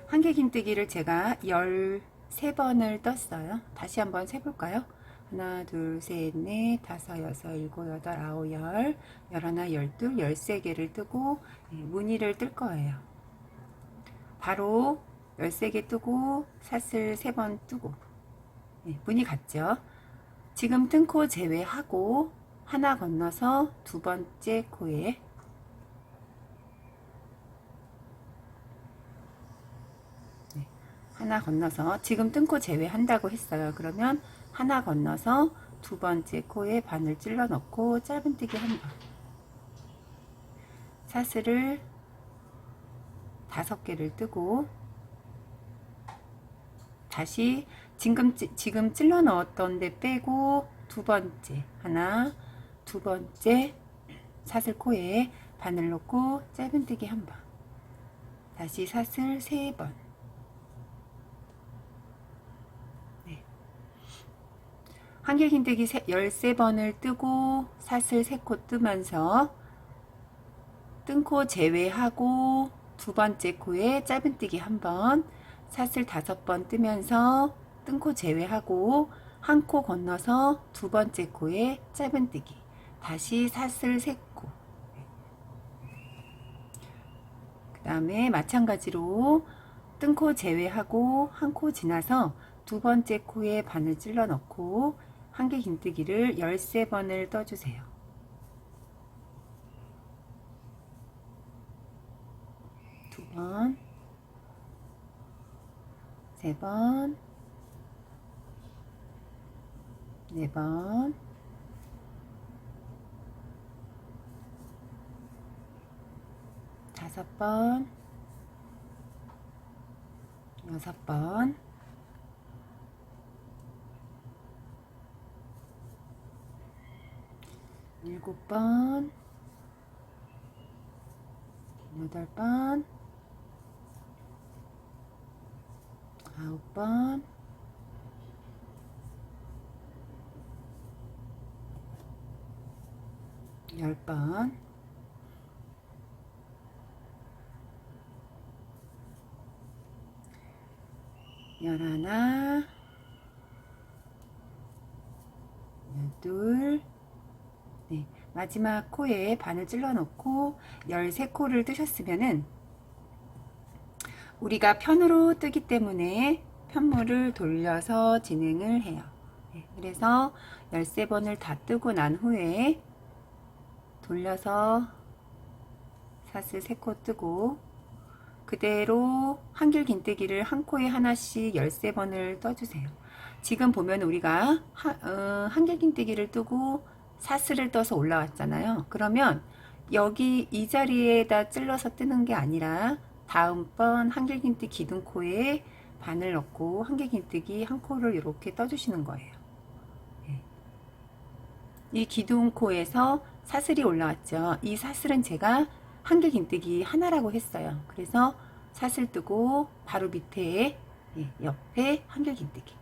한길긴뜨기를 제가 13번을 떴어요. 다시 한번 세볼까요? 하나, 둘, 셋, 넷, 다섯, 여섯, 일곱, 여덟, 아홉, 열, 열하나, 열둘, 13개를 뜨고 무늬를 뜰 거예요. 바로 13개 뜨고 사슬 3번 뜨고 무늬 같죠? 지금 뜬 코 제외하고 하나 건너서 두 번째 코에 하나 건너서 지금 뜬 코 제외한다고 했어요. 그러면 하나 건너서 두 번째 코에 바늘 찔러 넣고 짧은뜨기 한 번, 사슬을 5개를 뜨고 다시 지금 찔러 넣었던 데 빼고 두 번째 하나, 두 번째 사슬 코에 바늘 넣고 짧은뜨기 한 번, 다시 사슬 3번. 한길긴뜨기 13번을 뜨고 사슬 3코 뜨면서 뜬 코 제외하고 두 번째 코에 짧은뜨기 한 번, 사슬 5번 뜨면서 뜬 코 제외하고 한 코 건너서 두 번째 코에 짧은뜨기, 다시 사슬 3코. 그 다음에 마찬가지로 뜬 코 제외하고 한 코 지나서 두 번째 코에 바늘 찔러 넣고 한길긴뜨기를 13번을 떠주세요. 두 번, 세 번, 네 번, 다섯 번, 6번, 7번, 8번, 9번, 10번, 11, 12, 네, 마지막 코에 바늘 찔러 넣고 13코를 뜨셨으면은 우리가 편으로 뜨기 때문에 편물을 돌려서 진행을 해요. 네, 그래서 13번을 다 뜨고 난 후에 돌려서 사슬 3코 뜨고 그대로 한길긴뜨기를 한 코에 하나씩 13번을 떠주세요. 지금 보면 우리가 한길긴뜨기를 뜨고 사슬을 떠서 올라왔잖아요. 그러면 여기 이 자리에다 찔러서 뜨는 게 아니라 다음번 한길긴뜨기 기둥코에 바늘 넣고 한길긴뜨기 한 코를 이렇게 떠주시는 거예요. 이 기둥코에서 사슬이 올라왔죠. 이 사슬은 제가 한길긴뜨기 하나라고 했어요. 그래서 사슬 뜨고 바로 밑에 옆에 한길긴뜨기,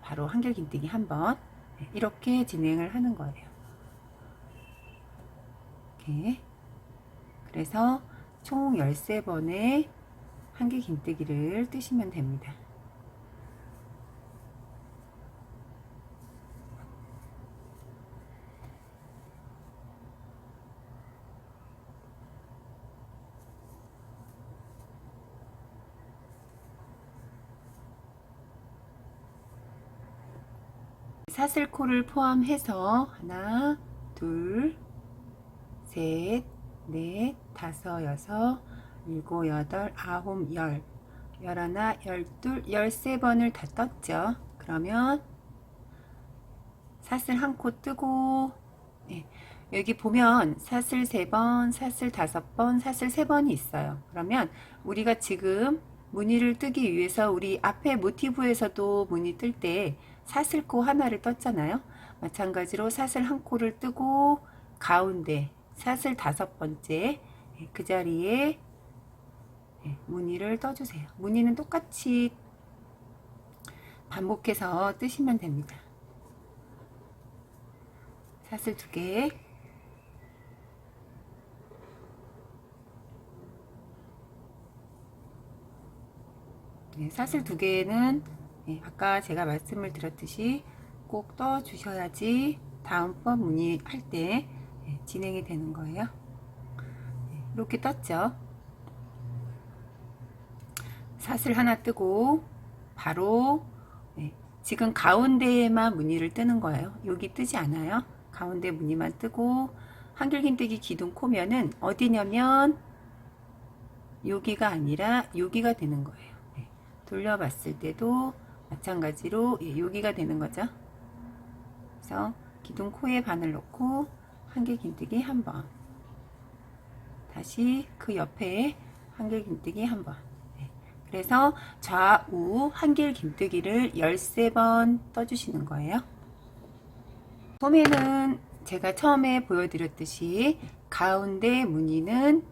바로 한길긴뜨기 한 번, 이렇게 진행을 하는 거예요. 이렇게. 그래서 총 13번의 한길긴뜨기를 뜨시면 됩니다. 사슬코를 포함해서 하나, 둘, 셋, 넷, 다섯, 여섯, 일곱, 여덟, 아홉, 열, 열하나, 열둘, 13번을 다 떴죠. 그러면 사슬 한 코 뜨고, 네, 여기 보면 사슬 3번, 사슬 5번, 사슬 3번이 있어요. 그러면 우리가 지금 무늬를 뜨기 위해서 우리 앞에 모티브에서도 무늬 뜰 때 사슬코 하나를 떴잖아요. 마찬가지로 사슬 한 코를 뜨고 가운데 사슬 5번째 그 자리에 무늬를 떠주세요. 무늬는 똑같이 반복해서 뜨시면 됩니다. 사슬 2개, 사슬 2개는 아까 제가 말씀을 드렸듯이 꼭 떠 주셔야지 다음번 무늬 할 때 진행이 되는 거예요. 이렇게 떴죠. 사슬 하나 뜨고 바로 지금 가운데에만 무늬를 뜨는 거예요. 여기 뜨지 않아요. 가운데 무늬만 뜨고 한길긴뜨기 기둥코면은 어디냐면 여기가 아니라 여기가 되는 거예요. 돌려봤을 때도 마찬가지로 여기가 되는 거죠. 그래서 기둥코에 바늘 넣고 한길긴뜨기 한번, 다시 그 옆에 한길긴뜨기 한번. 그래서 좌우 한길긴뜨기를 13번 떠주시는 거예요. 소매는 제가 처음에 보여드렸듯이 가운데 무늬는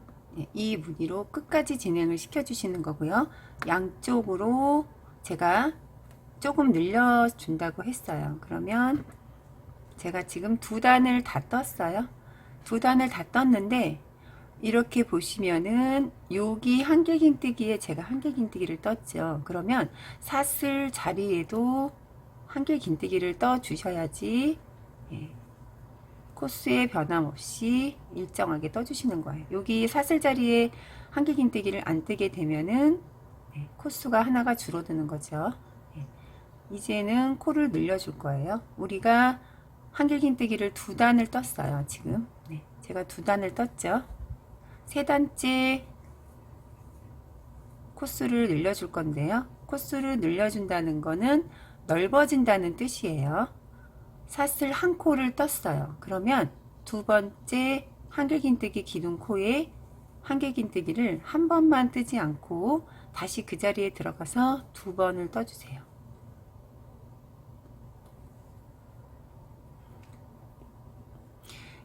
이 무늬로 끝까지 진행을 시켜주시는 거고요. 양쪽으로 제가 조금 늘려준다고 했어요. 그러면 제가 지금 2단을 다 떴어요. 2단을 다 떴는데 이렇게 보시면은 여기 한길긴뜨기에 제가 한길긴뜨기를 떴죠. 그러면 사슬 자리에도 한길긴뜨기를 떠 주셔야지 코스에 변함없이 일정하게 떠주시는 거예요. 여기 사슬 자리에 한길긴뜨기를 안 뜨게 되면은 코스가 하나가 줄어드는 거죠. 이제는 코를 늘려줄 거예요. 우리가 한길긴뜨기를 2단을 떴어요. 지금 제가 2단을 떴죠. 3단째 코스를 늘려줄 건데요. 코스를 늘려준다는 거는 넓어진다는 뜻이에요. 사슬 한 코를 떴어요. 그러면 2번째 한길긴뜨기 기둥코에 한길긴뜨기를 한 번만 뜨지 않고 다시 그 자리에 들어가서 2번을 떠주세요.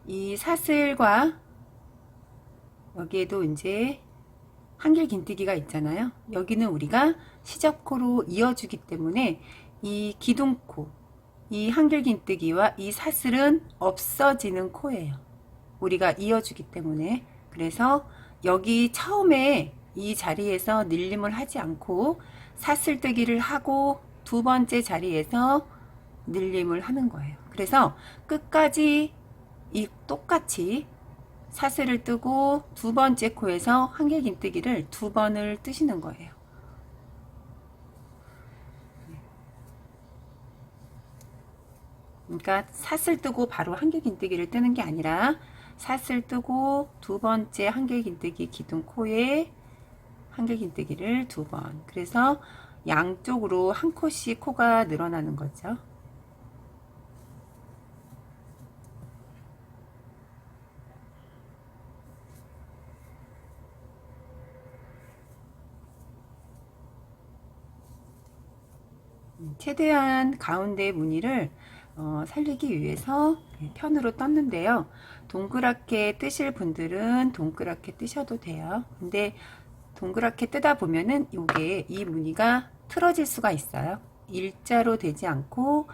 이 사슬과 여기에도 이제 한길긴뜨기가 있잖아요. 여기는 우리가 시접코로 이어주기 때문에 이 기둥코, 이 한길긴뜨기와 이 사슬은 없어지는 코예요. 우리가 이어주기 때문에. 그래서 여기 처음에 이 자리에서 늘림을 하지 않고 사슬뜨기를 하고 2번째 자리에서 늘림을 하는 거예요. 그래서 끝까지 똑같이 사슬을 뜨고 2번째 코에서 한길긴뜨기를 2번을 뜨시는 거예요. 그러니까 사슬 뜨고 바로 한길긴뜨기를 뜨는 게 아니라 사슬 뜨고 2번째 한길긴뜨기 기둥코에 한길긴뜨기를 2번. 그래서 양쪽으로 한 코씩 코가 늘어나는 거죠. 최대한 가운데 무늬를 살리기 위해서 편으로 떴는데요. 동그랗게 뜨실 분들은 동그랗게 뜨셔도 돼요. 근데 동그랗게 뜨다 보면은 요게 이 무늬가 틀어질 수가 있어요. 일자로 되지 않고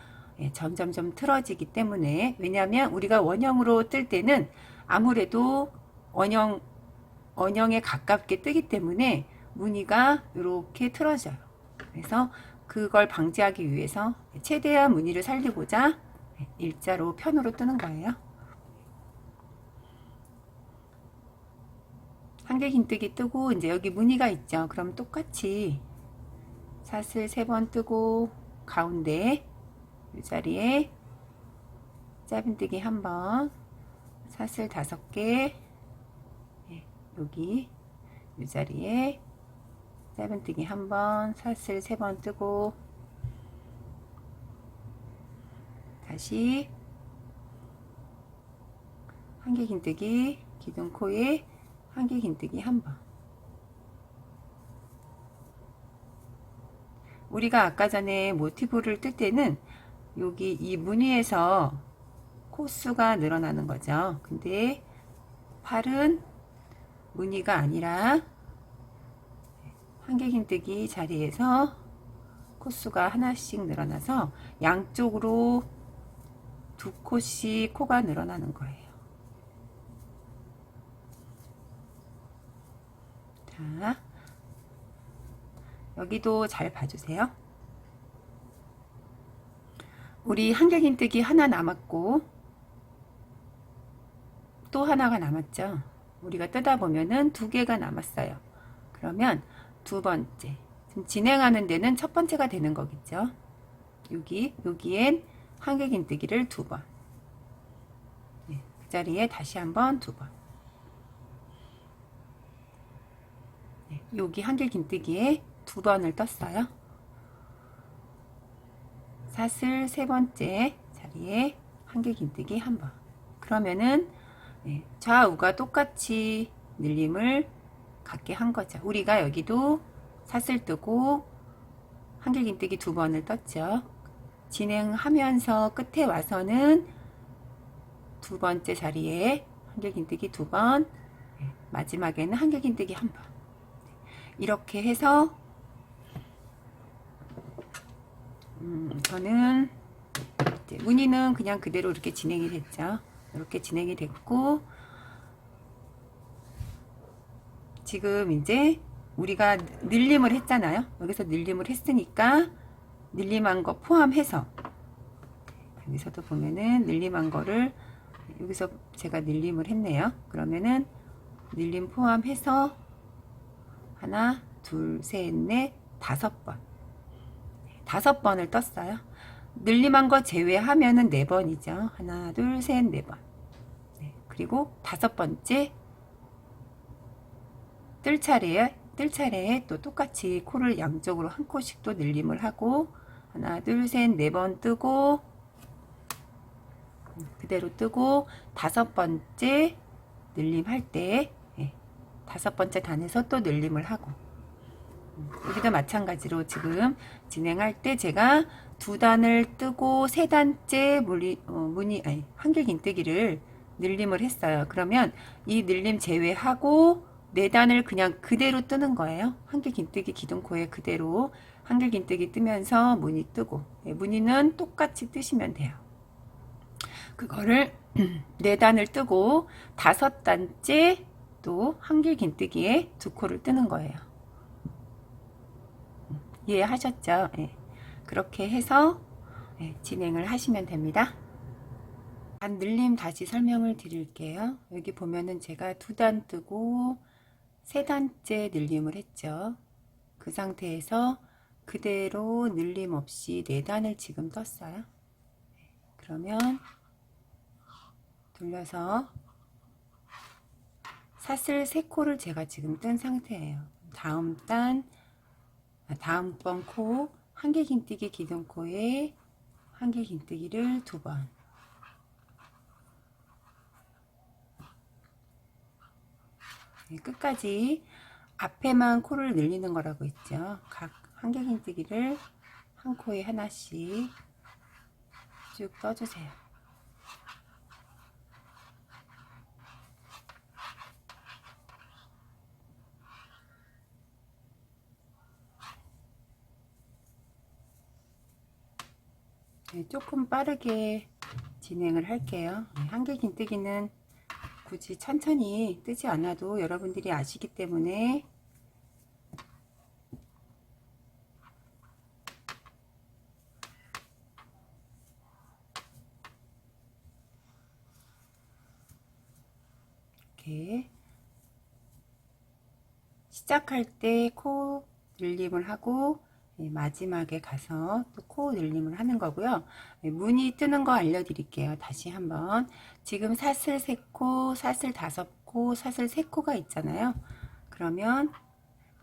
점점점 틀어지기 때문에, 왜냐하면 우리가 원형으로 뜰 때는 아무래도 원형에 가깝게 뜨기 때문에 무늬가 이렇게 틀어져요. 그래서 그걸 방지하기 위해서 최대한 무늬를 살리고자 일자로 편으로 뜨는 거예요. 한길긴뜨기 뜨고 이제 여기 무늬가 있죠. 그럼 똑같이 사슬 3번 뜨고 가운데 이 자리에 짧은뜨기 한번, 사슬 5개, 여기 이 자리에 짧은뜨기 한번, 사슬 3번 뜨고, 다시 한개 긴뜨기, 기둥코에 한개 긴뜨기 한번. 우리가 아까 전에 모티브를 뜰 때는 여기 이 무늬에서 코수가 늘어나는 거죠. 근데 팔은 무늬가 아니라 한개 긴뜨기 자리에서 코수가 하나씩 늘어나서 양쪽으로 2코씩 코가 늘어나는 거예요. 자, 여기도 잘 봐주세요. 우리 한개 긴뜨기 하나 남았고 또 하나가 남았죠. 우리가 뜯어 보면은 2개가 남았어요. 그러면 두 번째, 지금 진행하는 데는 첫 번째가 되는 거겠죠. 여기엔 한개 긴뜨기를 2번, 그 자리에 다시 한번 2번, 여기 한개 긴뜨기에 2번을 떴어요. 사슬 3번째 자리에 한개 긴뜨기 1번. 그러면은 좌우가 똑같이 늘림을 갖게 한 거죠. 우리가 여기도 사슬 뜨고 한개 긴뜨기 2번을 떴죠. 진행하면서 끝에 와서는 2번째 자리에 한개 긴뜨기 2번, 마지막에는 한개 긴뜨기 1번. 이렇게 해서 저는 이제 무늬는 그냥 그대로 이렇게 진행이 됐죠. 이렇게 진행이 됐고, 지금 이제 우리가 늘림을 했잖아요. 여기서 늘림을 했으니까 늘림한 거 포함해서, 여기서도 보면은 늘림한 거를 여기서 제가 늘림을 했네요. 그러면은 늘림 포함해서 하나, 둘, 셋, 넷, 5번. 5번을 떴어요. 늘림한 거 제외하면은 4번이죠. 하나, 둘, 셋, 4번. 그리고 5번째 뜰 차례에 또 똑같이 코를 양쪽으로 한 코씩 또 늘림을 하고, 하나, 둘, 셋, 4번 뜨고, 그대로 뜨고, 5번째 늘림 할 때, 5번째 단에서 또 늘림을 하고, 여기도 마찬가지로 지금 진행할 때 제가 2단을 뜨고 3단째 한개 긴뜨기를 늘림을 했어요. 그러면 이 늘림 제외하고 4단을 그냥 그대로 뜨는 거예요. 한개 긴뜨기 기둥코에 그대로 한개 긴뜨기 뜨면서 무늬 뜨고, 무늬는 똑같이 뜨시면 돼요. 그거를 4단을 뜨고 5단째 또 한개 긴뜨기에 2코를 뜨는 거예요. 이해하셨죠? 그렇게 해서 진행을 하시면 됩니다. 단 늘림 다시 설명을 드릴게요. 여기 보면은 제가 2단 뜨고 3단째 늘림을 했죠. 그 상태에서 그대로 늘림 없이 4단을 지금 떴어요. 그러면 돌려서 사슬 3코를 제가 지금 뜬 상태예요. 다음번 코 한개 긴뜨기 기둥코에 한개 긴뜨기를 2번, 끝까지 앞에만 코를 늘리는 거라고 했죠. 각 한개 긴뜨기를 한 코에 하나씩 쭉 떠주세요. 조금 빠르게 진행을 할게요. 한개 긴뜨기는 굳이 천천히 뜨지 않아도 여러분들이 아시기 때문에 이렇게 시작할 때 코 늘림을 하고 마지막에 가서 또 코 늘림을 하는 거고요. 무늬 뜨는 거 알려드릴게요. 다시 한번. 지금 사슬 3코, 사슬 5코, 사슬 3코가 있잖아요. 그러면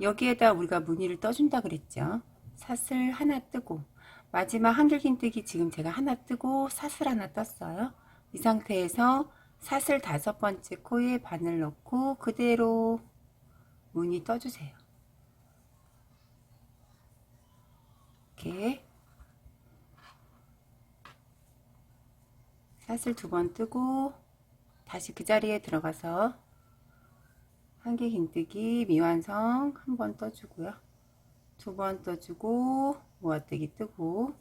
여기에다 우리가 무늬를 떠준다 그랬죠. 사슬 하나 뜨고 마지막 한길긴뜨기 지금 제가 하나 뜨고 사슬 하나 떴어요. 이 상태에서 사슬 5번째 코에 바늘 넣고 그대로 무늬 떠주세요. 이렇게 사슬 2번 뜨고 다시 그 자리에 들어가서 한길긴뜨기 미완성 1번 떠주고요. 2번 떠주고 모아뜨기 뜨고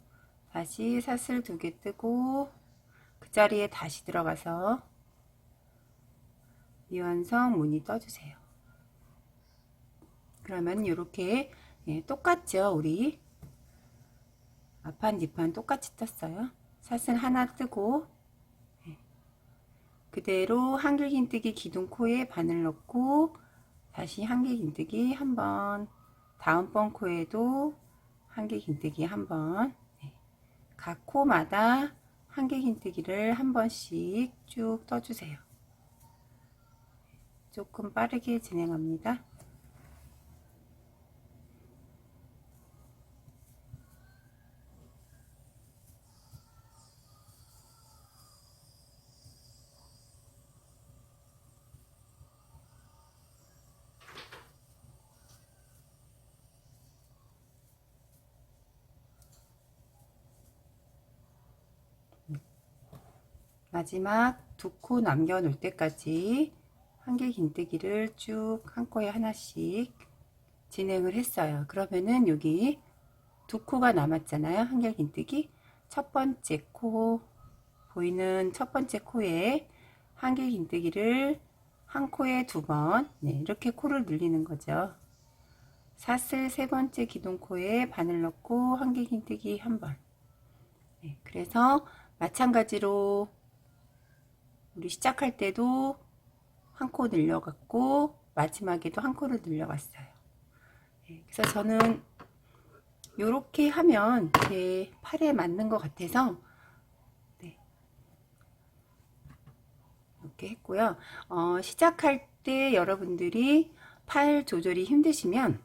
다시 사슬 2개 뜨고 그 자리에 다시 들어가서 미완성 무늬 떠주세요. 그러면 이렇게 똑같죠. 우리 앞판 뒷판 똑같이 떴어요. 사슬 하나 뜨고 그대로 한길긴뜨기 기둥코에 바늘 넣고 다시 한길긴뜨기 한번, 다음번 코에도 한길긴뜨기 한번, 각 코마다 한길긴뜨기를 한 번씩 쭉 떠주세요. 조금 빠르게 진행합니다. 마지막 2코 남겨 놓을 때까지 한길긴뜨기를 쭉 한 코에 하나씩 진행을 했어요. 그러면은 여기 2코가 남았잖아요. 한길긴뜨기 첫 번째 코 보이는 첫 번째 코에 한길긴뜨기를 한 코에 2번 이렇게 코를 늘리는 거죠. 사슬 3번째 기둥코에 바늘 넣고 한길긴뜨기 한번. 그래서 마찬가지로 우리 시작할 때도 한 코 늘려갔고 마지막에도 한 코를 늘려갔어요. 그래서 저는 이렇게 하면 제 팔에 맞는 것 같아서 이렇게 했고요. 시작할 때 여러분들이 팔 조절이 힘드시면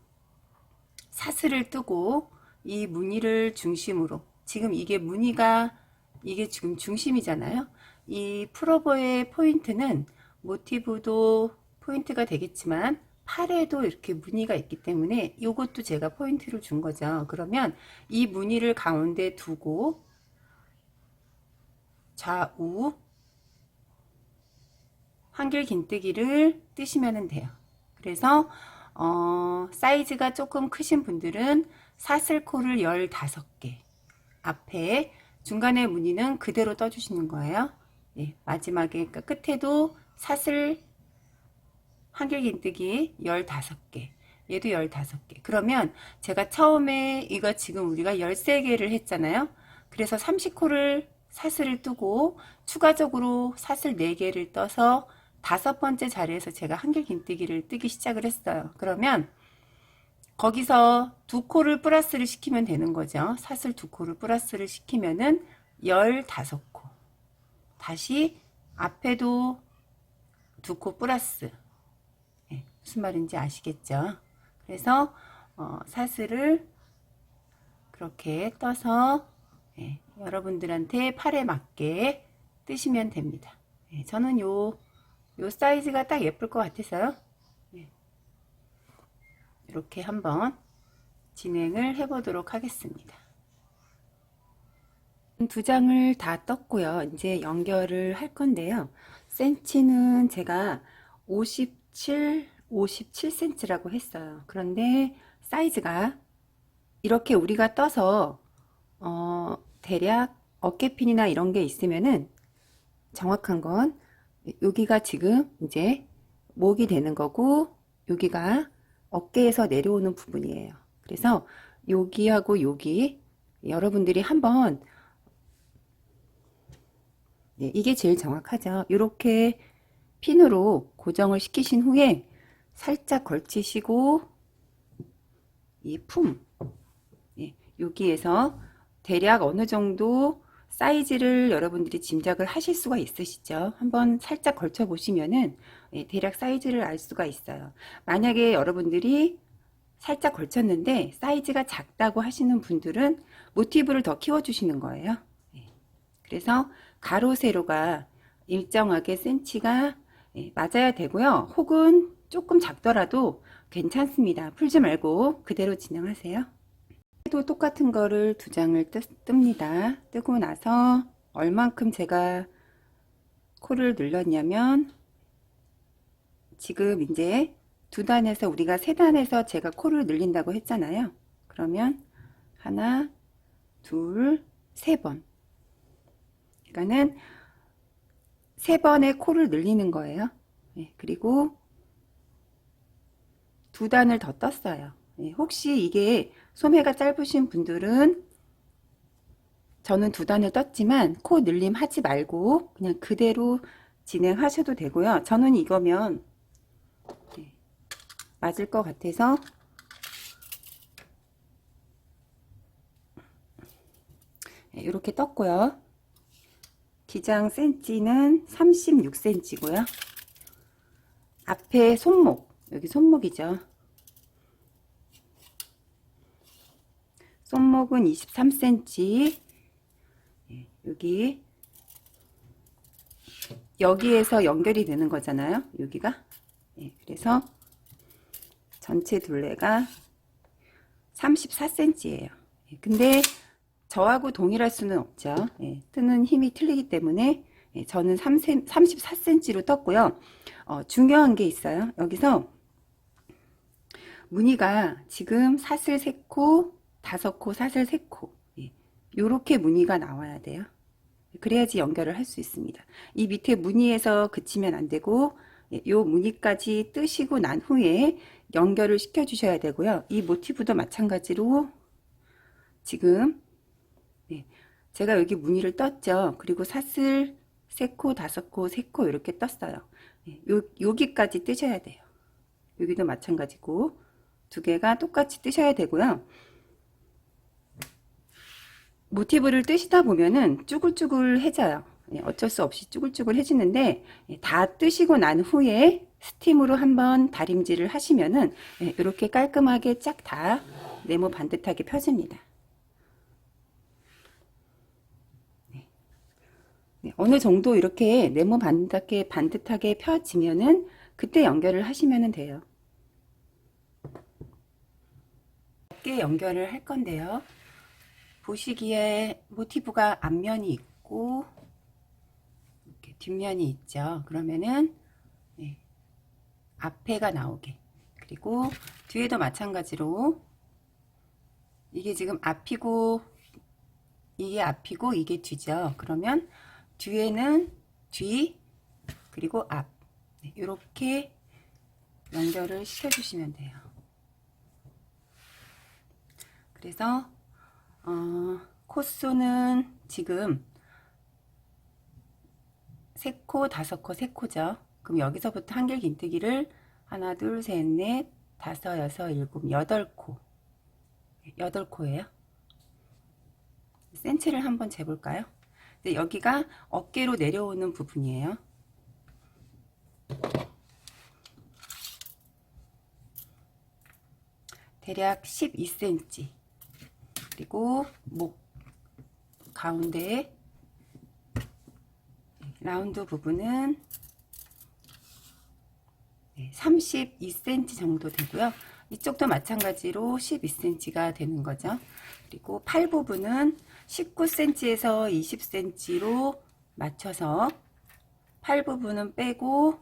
사슬을 뜨고 이 무늬를 중심으로, 지금 이게 무늬가 이게 지금 중심이잖아요. 이 풀오버의 포인트는 모티브도 포인트가 되겠지만 팔에도 이렇게 무늬가 있기 때문에 이것도 제가 포인트를 준 거죠. 그러면 이 무늬를 가운데 두고 좌우 한길긴뜨기를 뜨시면 돼요. 그래서 사이즈가 조금 크신 분들은 사슬코를 15개 앞에 중간에 무늬는 그대로 떠주시는 거예요. 마지막에 그러니까 끝에도 사슬 한길긴뜨기 15개, 얘도 15개. 그러면 제가 처음에 이거 지금 우리가 13개를 했잖아요. 그래서 30코를 사슬을 뜨고 추가적으로 사슬 4개를 떠서 5번째 자리에서 제가 한길긴뜨기를 뜨기 시작을 했어요. 그러면 거기서 2코를 플러스를 시키면 되는 거죠. 사슬 2코를 플러스를 시키면은 15코. 다시 앞에도 2코 플러스. 무슨 말인지 아시겠죠? 그래서 사슬을 그렇게 떠서 여러분들한테 팔에 맞게 뜨시면 됩니다. 저는 요 사이즈가 딱 예쁠 것 같아서요. 이렇게 한번 진행을 해 보도록 하겠습니다. 2장을 다 떴고요. 이제 연결을 할 건데요. 센치는 제가 57cm라고 했어요. 그런데 사이즈가 이렇게 우리가 떠서 대략 어깨핀이나 이런 게 있으면은 정확한 건 여기가 지금 이제 목이 되는 거고 여기가 어깨에서 내려오는 부분이에요. 그래서 여기하고 여기 여러분들이 한번 이게 제일 정확하죠. 이렇게 핀으로 고정을 시키신 후에 살짝 걸치시고 이 품 여기에서 대략 어느 정도 사이즈를 여러분들이 짐작을 하실 수가 있으시죠? 한번 살짝 걸쳐 보시면은 대략 사이즈를 알 수가 있어요. 만약에 여러분들이 살짝 걸쳤는데 사이즈가 작다고 하시는 분들은 모티브를 더 키워주시는 거예요. 그래서 가로 세로가 일정하게 센치가 맞아야 되고요. 혹은 조금 작더라도 괜찮습니다. 풀지 말고 그대로 진행하세요. 또 똑같은 거를 두 장을 뜹니다. 뜨고 나서 얼만큼 제가 코를 늘렸냐면 지금 이제 두 단에서 우리가 세 단에서 제가 코를 늘린다고 했잖아요. 그러면 하나, 둘, 세 번. 그러니까는 세 번의 코를 늘리는 거예요. 그리고 두 단을 더 떴어요. 혹시 이게 소매가 짧으신 분들은 저는 두 단을 떴지만 코 늘림 하지 말고 그냥 그대로 진행하셔도 되고요. 저는 이거면 맞을 것 같아서 이렇게 떴고요. 기장 센치는 36cm고요. 앞에 손목, 여기 손목이죠. 손목은 23cm. 여기에서 연결이 되는 거잖아요. 여기가. 그래서 전체 둘레가 34cm예요. 근데 저하고 동일할 수는 없죠. 뜨는 힘이 틀리기 때문에 저는 34cm로 떴고요. 중요한 게 있어요. 여기서 무늬가 지금 사슬 3코, 5코, 사슬 3코 요렇게 무늬가 나와야 돼요. 그래야지 연결을 할 수 있습니다. 이 밑에 무늬에서 그치면 안 되고 요 무늬까지 뜨시고 난 후에 연결을 시켜 주셔야 되고요. 이 모티브도 마찬가지로 지금 제가 여기 무늬를 떴죠. 그리고 사슬 3코, 5코, 3코 이렇게 떴어요. 여기까지 뜨셔야 돼요. 여기도 마찬가지고 두 개가 똑같이 뜨셔야 되고요. 모티브를 뜨시다 보면은 쭈글쭈글해져요. 어쩔 수 없이 쭈글쭈글해지는데 다 뜨시고 난 후에 스팀으로 한번 다림질을 하시면은 이렇게 깔끔하게 쫙 다 네모 반듯하게 펴집니다. 어느 정도 이렇게 네모 반듯하게 펴지면은 그때 연결을 하시면 돼요. 어깨 연결을 할 건데요. 보시기에 모티브가 앞면이 있고 이렇게 뒷면이 있죠. 그러면은 앞에가 나오게, 그리고 뒤에도 마찬가지로 이게 지금 앞이고 이게 앞이고 이게 뒤죠. 그러면 뒤에는 뒤 그리고 앞 이렇게 연결을 시켜 주시면 돼요. 그래서 코수는 지금 3코, 5코, 3코죠. 그럼 여기서부터 한길 긴뜨기를 하나, 둘, 셋, 넷, 다섯, 여섯, 일곱, 8코. 8코예요. 센치를 한번 재볼까요? 여기가 어깨로 내려오는 부분이에요. 대략 12cm. 그리고 목 가운데 라운드 부분은 32cm 정도 되고요. 이쪽도 마찬가지로 12cm가 되는 거죠. 그리고 팔 부분은 19cm에서 20cm로 맞춰서 팔 부분은 빼고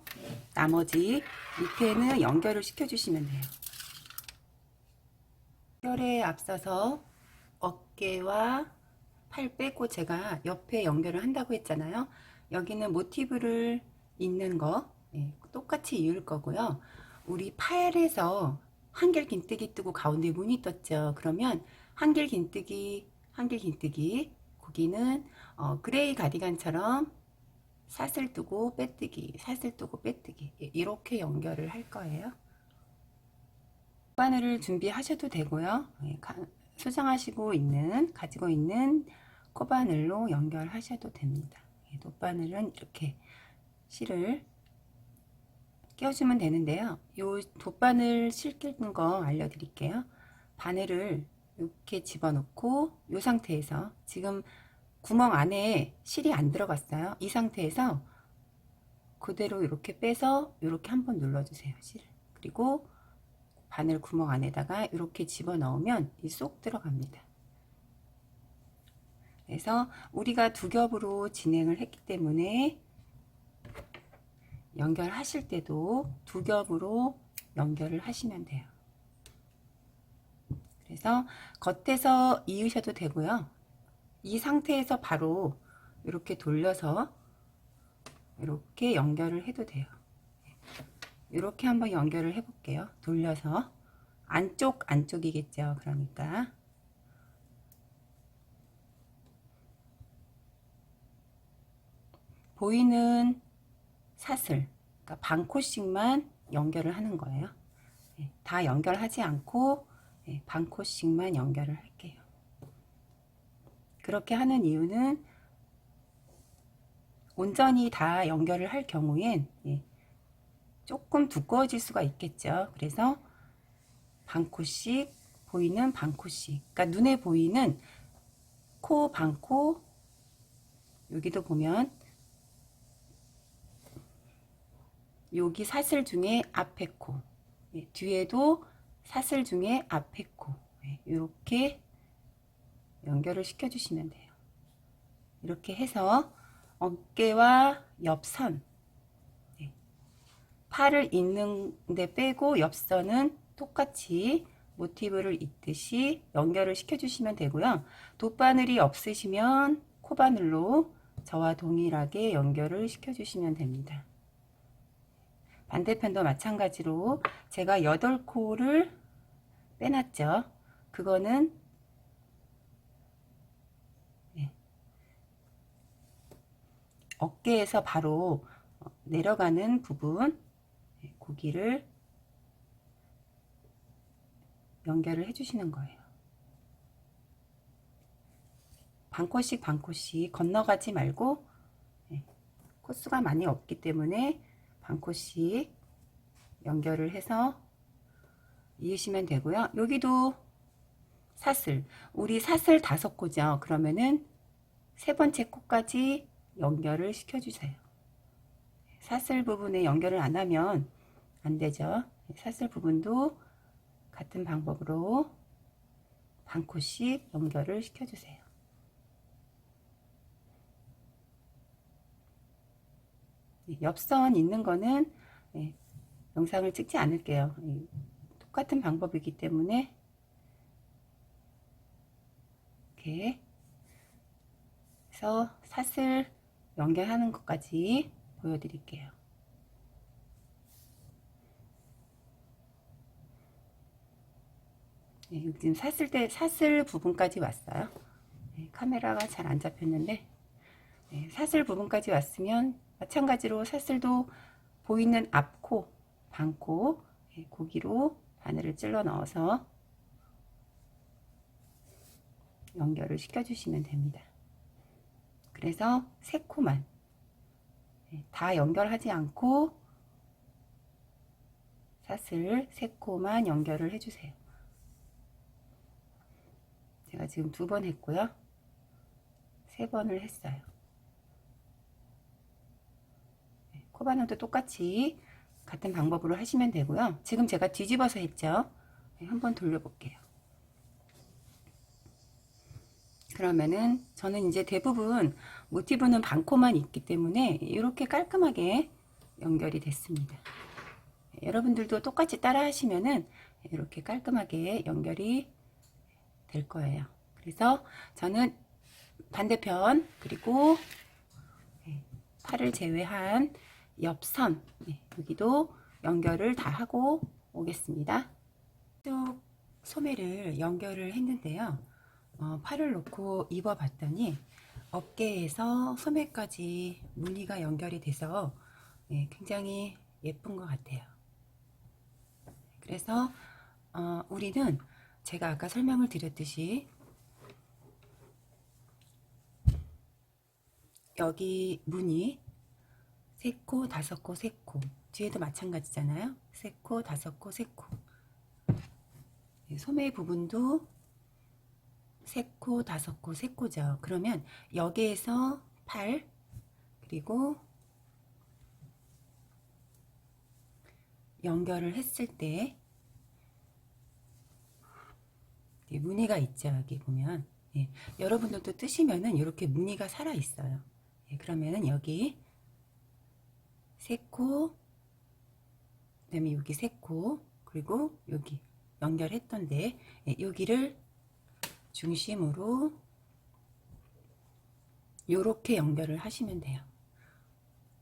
나머지 밑에는 연결을 시켜 주시면 돼요. 연결에 앞서서 어깨와 팔 빼고 제가 옆에 연결을 한다고 했잖아요. 여기는 모티브를 잇는 거 똑같이 이을 거고요. 우리 팔에서 한길 긴뜨기 뜨고 가운데 무늬 떴죠. 그러면 한길 긴뜨기 거기는 그레이 가디건처럼 사슬 뜨고 빼뜨기, 사슬 뜨고 빼뜨기 이렇게 연결을 할 거예요. 바늘을 준비하셔도 되고요. 수정하시고 가지고 있는 코바늘로 연결하셔도 됩니다. 돗바늘은 이렇게 실을 끼워주면 되는데요. 요 돗바늘 실 끼는 거 알려드릴게요. 바늘을 이렇게 집어넣고 이 상태에서 지금 구멍 안에 실이 안 들어갔어요. 이 상태에서 그대로 이렇게 빼서 이렇게 한번 눌러주세요. 실을. 그리고 바늘 구멍 안에다가 이렇게 집어넣으면 쏙 들어갑니다. 그래서 우리가 두 겹으로 진행을 했기 때문에 연결하실 때도 두 겹으로 연결을 하시면 돼요. 그래서 겉에서 이으셔도 되고요. 이 상태에서 바로 이렇게 돌려서 이렇게 연결을 해도 돼요. 이렇게 한번 연결을 해 볼게요. 돌려서 안쪽이겠죠. 그러니까 보이는 사슬, 그러니까 반 코씩만 연결을 하는 거예요. 다 연결하지 않고 반 코씩만 연결을 할게요. 그렇게 하는 이유는 온전히 다 연결을 할 경우엔 조금 두꺼워질 수가 있겠죠. 그래서 반 코씩, 보이는 반 코씩, 그러니까 눈에 보이는 코 반 코, 여기도 보면 여기 사슬 중에 앞에 코, 뒤에도 사슬 중에 앞에 코, 이렇게 연결을 시켜 주시면 돼요. 이렇게 해서 어깨와 옆선, 팔을 잇는데 빼고 옆선은 똑같이 모티브를 잇듯이 연결을 시켜 주시면 되고요. 돗바늘이 없으시면 코바늘로 저와 동일하게 연결을 시켜 주시면 됩니다. 반대편도 마찬가지로 제가 8코를 빼놨죠. 그거는 어깨에서 바로 내려가는 부분, 고기를 연결을 해주시는 거예요. 반 코씩 반 코씩 건너가지 말고 코수가 많이 없기 때문에 반 코씩 연결을 해서 이으시면 되고요. 여기도 사슬, 우리 사슬 5코죠. 그러면은 세 번째 코까지 연결을 시켜주세요. 사슬 부분에 연결을 안 하면 안 되죠. 사슬 부분도 같은 방법으로 반 코씩 연결을 시켜주세요. 옆선 있는 거는 영상을 찍지 않을게요. 똑같은 방법이기 때문에 이렇게 해서 사슬 연결하는 것까지 보여드릴게요. 지금 사슬 부분까지 왔어요. 카메라가 잘 안 잡혔는데 사슬 부분까지 왔으면 마찬가지로 사슬도 보이는 앞코, 반코, 고기로 바늘을 찔러 넣어서 연결을 시켜주시면 됩니다. 그래서 3코만 다 연결하지 않고 사슬 3코만 연결을 해주세요. 제가 지금 2번 했고요. 3번을 했어요. 코바늘도 똑같이 같은 방법으로 하시면 되고요. 지금 제가 뒤집어서 했죠. 한번 돌려볼게요. 그러면은 저는 이제 대부분 모티브는 반코만 있기 때문에 이렇게 깔끔하게 연결이 됐습니다. 여러분들도 똑같이 따라 하시면은 이렇게 깔끔하게 연결이 될 거예요. 그래서 저는 반대편 그리고 팔을 제외한 옆선 여기도 연결을 다 하고 오겠습니다. 쭉 소매를 연결을 했는데요. 팔을 놓고 입어 봤더니 어깨에서 소매까지 무늬가 연결이 돼서 굉장히 예쁜 것 같아요. 그래서 우리는 제가 아까 설명을 드렸듯이 여기 무늬 3코, 5코, 3코 뒤에도 마찬가지잖아요. 3코, 5코, 3코 소매 부분도 3코, 5코, 3코죠. 그러면 여기에서 8 그리고 연결을 했을 때 무늬가 있죠. 여기 보면 예, 여러분들도 뜨시면은 이렇게 무늬가 살아 있어요. 예, 그러면은 여기 3코 그다음에 여기 3코 그리고 여기 연결했던데 예, 여기를 중심으로 요렇게 연결을 하시면 돼요.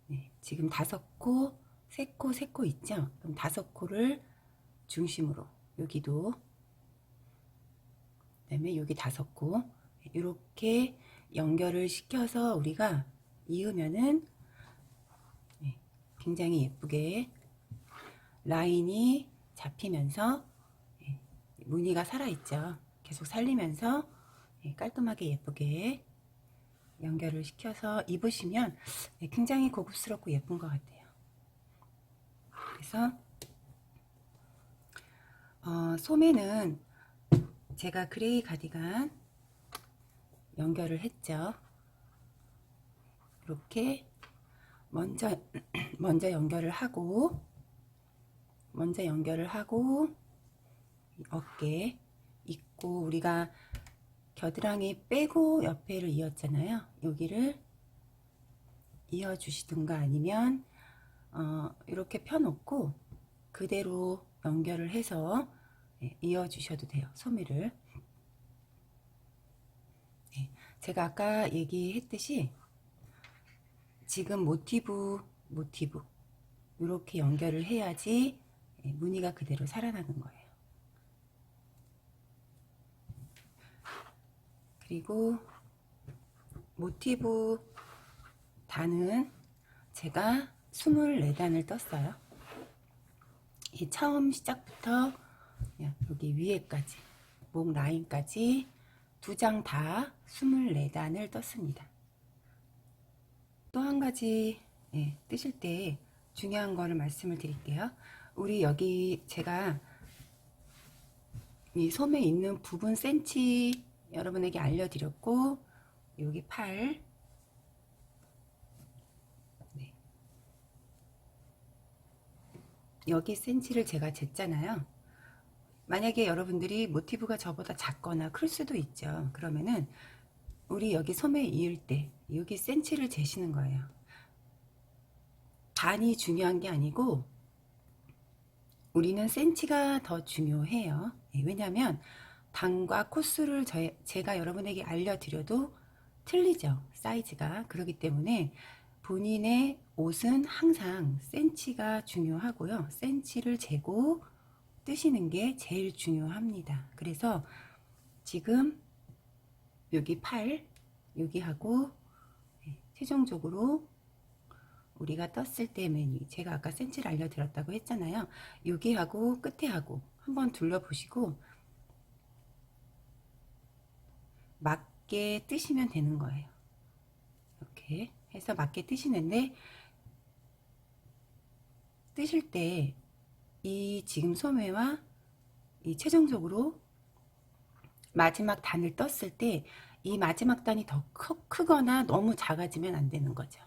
네, 지금 5코, 3코, 3코 있죠? 그럼 5코를 중심으로 여기도 그다음에 여기 5코 이렇게 연결을 시켜서 우리가 이으면은 굉장히 예쁘게 라인이 잡히면서 무늬가 살아있죠. 계속 살리면서 깔끔하게 예쁘게 연결을 시켜서 입으시면 굉장히 고급스럽고 예쁜 것 같아요. 그래서 소매는 제가 그레이 가디건 연결을 했죠. 이렇게 먼저 연결을 하고 어깨 있고 우리가 겨드랑이 빼고 옆에를 이었잖아요. 여기를 이어 주시든가 아니면 이렇게 펴놓고 그대로 연결을 해서 이어 주셔도 돼요. 소매를 제가 아까 얘기했듯이 지금 모티브 이렇게 연결을 해야지 무늬가 그대로 살아나는 거예요. 그리고 모티브 단은 제가 24단을 떴어요. 이 처음 시작부터 여기 위에까지 목 라인까지 2장 다 24단을 떴습니다. 또 한 가지 뜨실 때 중요한 거를 말씀을 드릴게요. 우리 여기 제가 이 소매 있는 부분 센치 여러분에게 알려드렸고 여기 팔 여기 센치를 제가 쟀잖아요. 만약에 여러분들이 모티브가 저보다 작거나 클 수도 있죠. 그러면은 우리 여기 소매 이을 때 여기 센치를 재시는 거예요. 단이 중요한 게 아니고 우리는 센치가 더 중요해요. 왜냐하면 단과 코스를 제가 여러분에게 알려드려도 틀리죠. 사이즈가. 그렇기 때문에 본인의 옷은 항상 센치가 중요하고요. 센치를 재고 뜨시는 게 제일 중요합니다. 그래서 지금 여기 팔 여기하고 최종적으로 우리가 떴을 때 메뉴 제가 아까 센치를 알려드렸다고 했잖아요. 여기하고 끝에하고 한번 둘러보시고 맞게 뜨시면 되는 거예요. 이렇게 해서 맞게 뜨시는데 뜨실 때 이 지금 소매와 이 최종적으로 마지막 단을 떴을 때 이 마지막 단이 더 크거나 너무 작아지면 안 되는 거죠.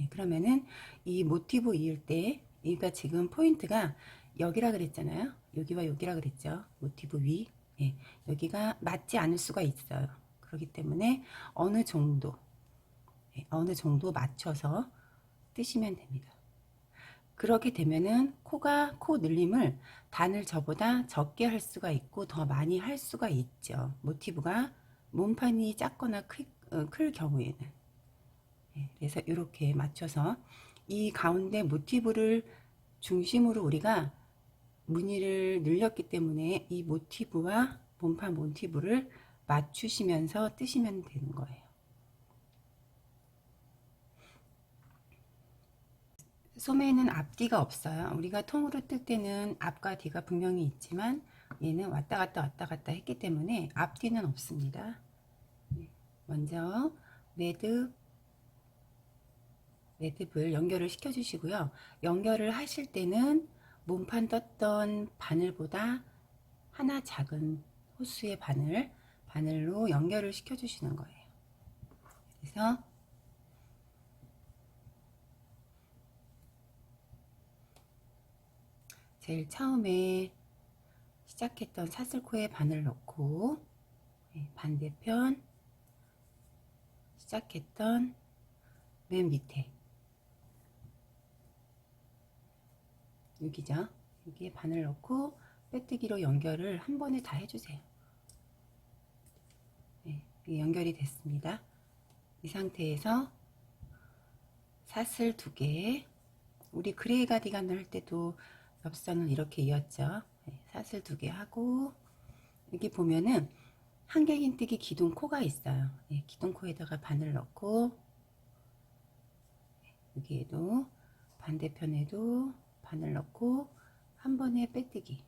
그러면은 이 모티브 이을 때 여기가 지금 포인트가 여기라 그랬잖아요. 여기와 여기라 그랬죠. 모티브 위 여기가 맞지 않을 수가 있어요. 그렇기 때문에 어느 정도 맞춰서 뜨시면 됩니다. 그렇게 되면은 코 늘림을 단을 저보다 적게 할 수가 있고 더 많이 할 수가 있죠. 모티브가 몸판이 작거나 클 경우에는 그래서 이렇게 맞춰서 이 가운데 모티브를 중심으로 우리가 무늬를 늘렸기 때문에 이 모티브와 몸판 모티브를 맞추시면서 뜨시면 되는 거예요. 소매에는 앞뒤가 없어요. 우리가 통으로 뜰 때는 앞과 뒤가 분명히 있지만 얘는 왔다 갔다 했기 때문에 앞뒤는 없습니다. 먼저 매듭을 연결을 시켜 주시고요. 연결을 하실 때는 몸판 떴던 바늘보다 하나 작은 호수의 바늘로 연결을 시켜 주시는 거예요. 그래서 제일 처음에 시작했던 사슬코에 바늘 넣고 반대편 시작했던 맨 밑에 여기죠. 여기에 바늘 넣고 빼뜨기로 연결을 한 번에 다 해주세요. 연결이 됐습니다. 이 상태에서 사슬 2개, 우리 그레이 가디건을 할 때도 옆선을 이렇게 이었죠. 사슬 2개 하고 여기 보면은 한길긴뜨기 기둥코가 있어요. 기둥코에다가 바늘 넣고 여기에도 반대편에도 바늘 넣고 한 번에 빼뜨기,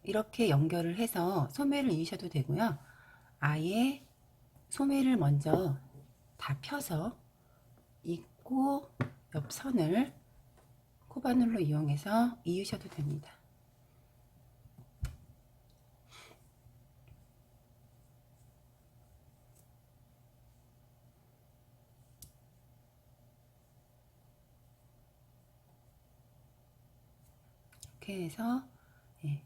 이렇게 연결을 해서 소매를 이으셔도 되고요. 아예 소매를 먼저 다 펴서 입고 옆선을 코바늘로 이용해서 이으셔도 됩니다. 이렇게 해서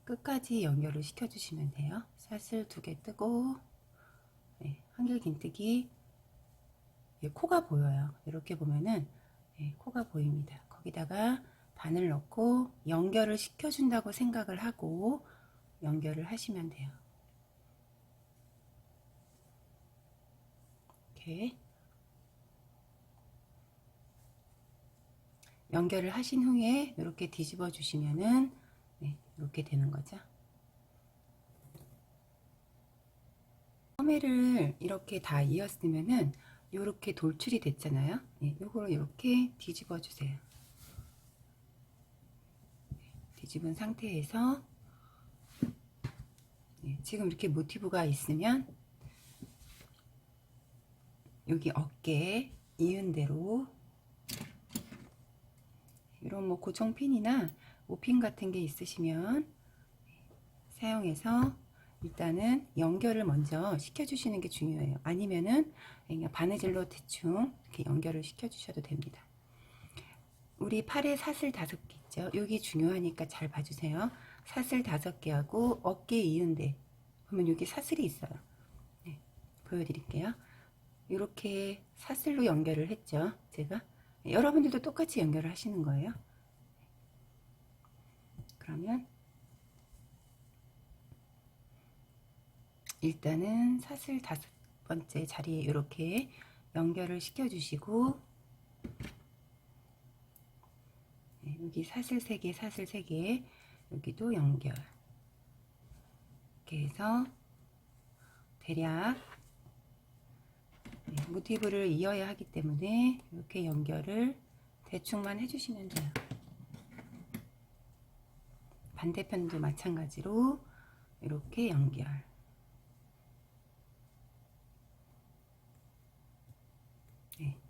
끝까지 연결을 시켜 주시면 돼요. 사슬 2개 뜨고 한길긴뜨기, 코가 보여요. 이렇게 보면은 코가 보입니다. 거기다가 바늘 넣고 연결을 시켜준다고 생각을 하고 연결을 하시면 돼요. 이렇게 연결을 하신 후에 이렇게 뒤집어 주시면은 이렇게 되는 거죠. 소매를 이렇게 다 이었으면은 이렇게 돌출이 됐잖아요. 요거를 이렇게 뒤집어 주세요. 뒤집은 상태에서 지금 이렇게 모티브가 있으면 여기 어깨 이은 대로 이런 뭐 고정핀이나 오핀 같은 게 있으시면 사용해서 일단은 연결을 먼저 시켜주시는 게 중요해요. 아니면은 그냥 바느질로 대충 이렇게 연결을 시켜주셔도 됩니다. 우리 팔에 사슬 5개 있죠. 여기 중요하니까 잘 봐주세요. 사슬 5개하고 어깨 이은데 보면 여기 사슬이 있어요. 보여드릴게요. 이렇게 사슬로 연결을 했죠. 제가 여러분들도 똑같이 연결을 하시는 거예요. 그러면 일단은 사슬 5번째 자리에 이렇게 연결을 시켜 주시고 여기 사슬 3개, 사슬 3개, 여기도 연결. 이렇게 해서 대략 모티브를 이어야 하기 때문에 이렇게 연결을 대충만 해주시면 돼요. 반대편도 마찬가지로 이렇게 연결.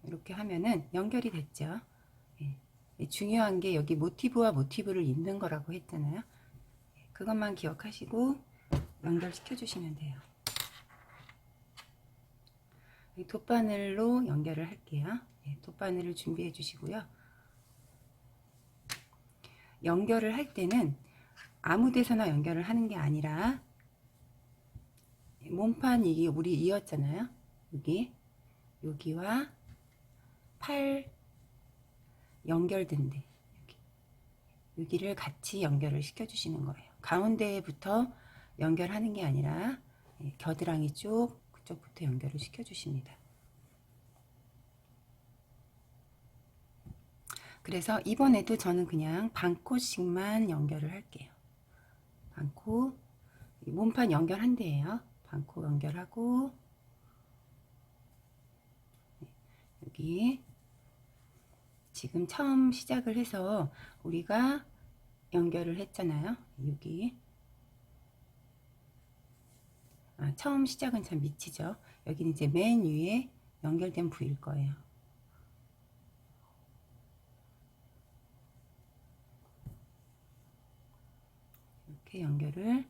이렇게 하면은 연결이 됐죠. 중요한 게 여기 모티브와 모티브를 잇는 거라고 했잖아요. 그것만 기억하시고 연결시켜 주시면 돼요. 돗바늘로 연결을 할게요. 돗바늘을 준비해 주시고요. 연결을 할 때는 아무 데서나 연결을 하는 게 아니라 몸판 이게 우리 이었잖아요. 여기와 팔 연결된 데 여기를 같이 연결을 시켜 주시는 거예요. 가운데부터 연결하는 게 아니라 겨드랑이 쪽 그쪽부터 연결을 시켜 주십니다. 그래서 이번에도 저는 그냥 반코씩만 연결을 할게요. 반코, 몸판 연결한 데예요. 반코 연결하고 여기 지금 처음 시작을 해서 우리가 연결을 했잖아요. 여기 처음 시작은 참 밑이죠. 여기는 이제 맨 위에 연결된 부위일 거예요. 이렇게 연결을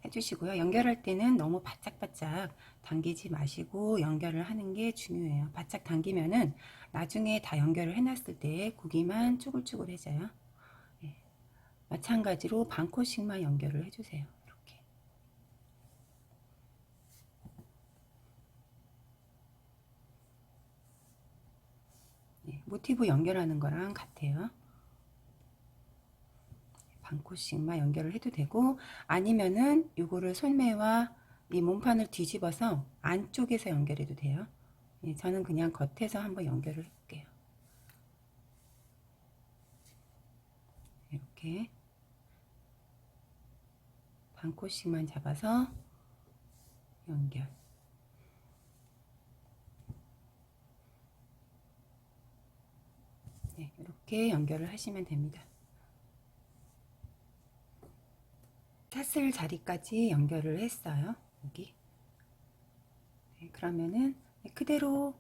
해주시고요. 연결할 때는 너무 바짝바짝 당기지 마시고 연결을 하는 게 중요해요. 바짝 당기면은 나중에 다 연결을 해놨을 때 고기만 쭈글쭈글해져요. 네. 마찬가지로 반 컷씩만 연결을 해주세요. 이렇게. 네. 모티브 연결하는 거랑 같아요. 반 컷씩만 연결을 해도 되고, 아니면은 요거를 손매와 이 몸판을 뒤집어서 안쪽에서 연결해도 돼요. 예, 저는 그냥 겉에서 한번 연결을 해볼게요. 이렇게 반 컷씩만 잡아서 연결. 네, 이렇게 연결을 하시면 됩니다. 사슬 자리까지 연결을 했어요. 여기. 네, 그러면은 그대로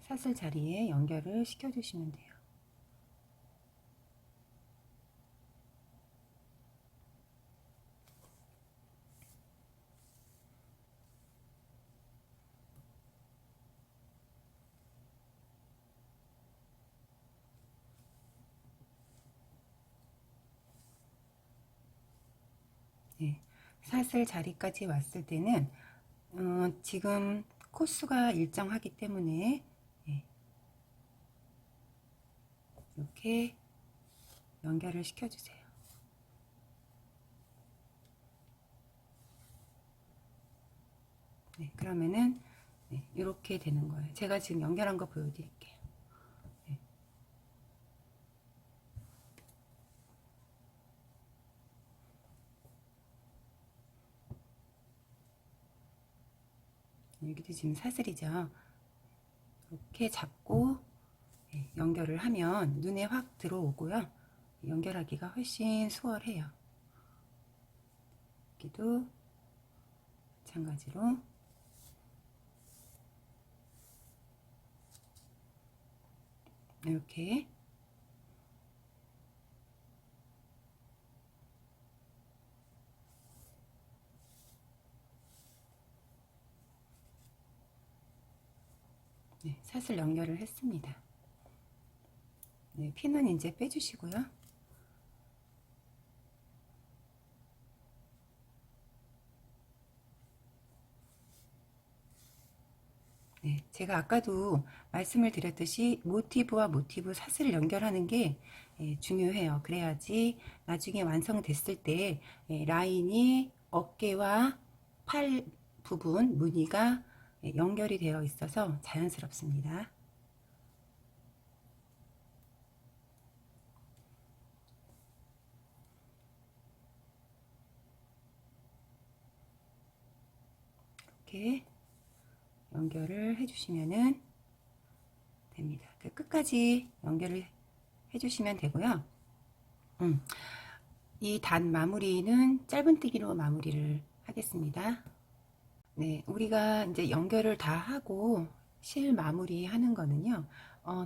사슬 자리에 연결을 시켜주시면 돼요. 네, 사슬 자리까지 왔을 때는 지금 코수가 일정하기 때문에 이렇게 연결을 시켜주세요. 네, 그러면은 이렇게 되는 거예요. 제가 지금 연결한 거 보여드릴게요. 네. 여기도 지금 사슬이죠. 이렇게 잡고 연결을 하면 눈에 확 들어오고요. 연결하기가 훨씬 수월해요. 여기도 마찬가지로 이렇게 사슬 연결을 했습니다. 네, 피는 이제 빼주시고요. 네, 제가 아까도 말씀을 드렸듯이 모티브와 모티브 사슬을 연결하는 게 중요해요. 그래야지 나중에 완성됐을 때 라인이 어깨와 팔 부분 무늬가 연결이 되어 있어서 자연스럽습니다. 이렇게 연결을 해주시면은 됩니다. 그 끝까지 연결을 해주시면 되고요. 이 단 마무리는 짧은뜨기로 마무리를 하겠습니다. 네, 우리가 이제 연결을 다 하고 실 마무리 하는 거는요,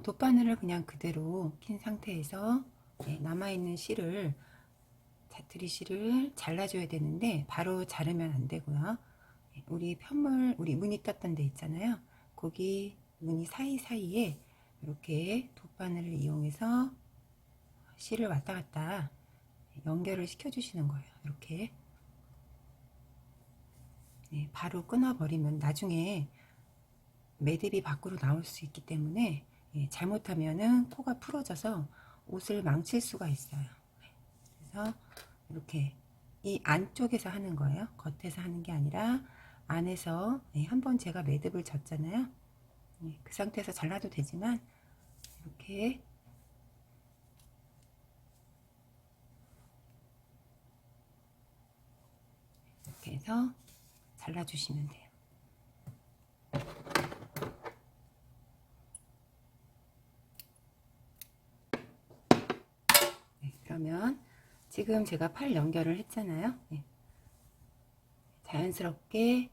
돗바늘을 그냥 그대로 킨 상태에서 남아있는 실을, 자투리 실을 잘라줘야 되는데, 바로 자르면 안 되고요. 우리 편물, 우리 무늬 떴던 데 있잖아요. 거기 무늬 사이사이에 이렇게 돗바늘을 이용해서 실을 왔다 갔다 연결을 시켜주시는 거예요. 이렇게. 바로 끊어버리면 나중에 매듭이 밖으로 나올 수 있기 때문에 잘못하면은 코가 풀어져서 옷을 망칠 수가 있어요. 그래서 이렇게 이 안쪽에서 하는 거예요. 겉에서 하는 게 아니라 안에서 한번 제가 매듭을 졌잖아요. 그 상태에서 잘라도 되지만 이렇게 해서 잘라주시면 돼요. 그러면 지금 제가 팔 연결을 했잖아요. 자연스럽게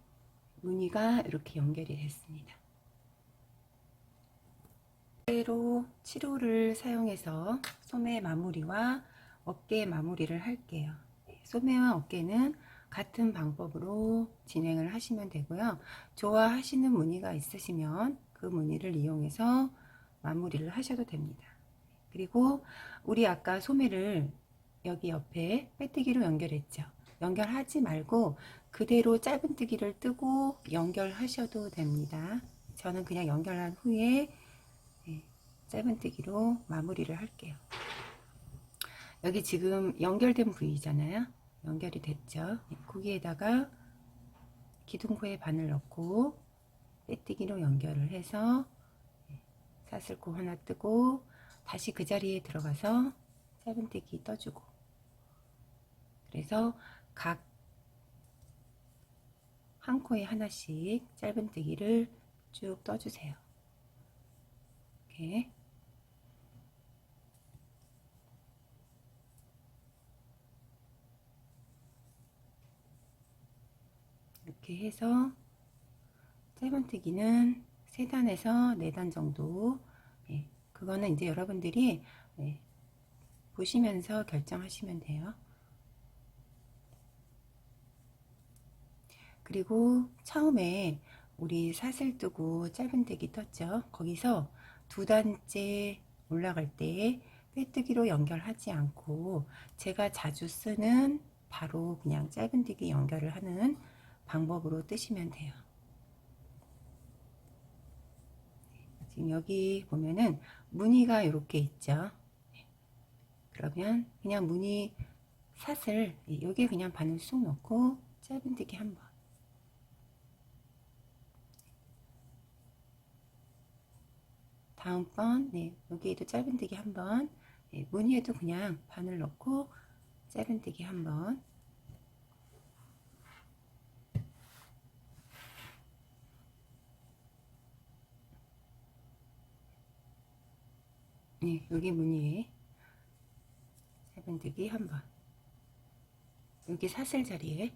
무늬가 이렇게 연결이 됐습니다. 그대로 치로를 사용해서 소매 마무리와 어깨 마무리를 할게요. 소매와 어깨는 같은 방법으로 진행을 하시면 되고요. 좋아하시는 무늬가 있으시면 그 무늬를 이용해서 마무리를 하셔도 됩니다. 그리고 우리 아까 소매를 여기 옆에 빼뜨기로 연결했죠. 연결하지 말고 그대로 짧은뜨기를 뜨고 연결하셔도 됩니다. 저는 그냥 연결한 후에 짧은뜨기로 마무리를 할게요. 여기 지금 연결된 부위잖아요. 연결이 됐죠. 거기에다가 기둥코에 바늘 넣고 빼뜨기로 연결을 해서 사슬코 하나 뜨고 다시 그 자리에 들어가서 짧은뜨기 떠주고, 그래서 각 한 코에 하나씩 짧은뜨기를 쭉 떠주세요. 이렇게 이렇게 해서 짧은뜨기는 3단에서 4단 정도, 그거는 이제 여러분들이 보시면서 결정하시면 돼요. 그리고 처음에 우리 사슬 뜨고 짧은뜨기 떴죠. 거기서 2단째 올라갈 때 빼뜨기로 연결하지 않고 제가 자주 쓰는 바로 그냥 짧은뜨기 연결을 하는 방법으로 뜨시면 돼요. 지금 여기 보면은 무늬가 이렇게 있죠. 그러면 그냥 무늬 사슬 여기에 그냥 바늘 쑥 넣고 짧은뜨기 한번, 다음번 여기에도 짧은뜨기 한번, 무늬에도 그냥 바늘 넣고 짧은뜨기 한번, 여기 무늬에 짧은뜨기 한번, 여기 사슬 자리에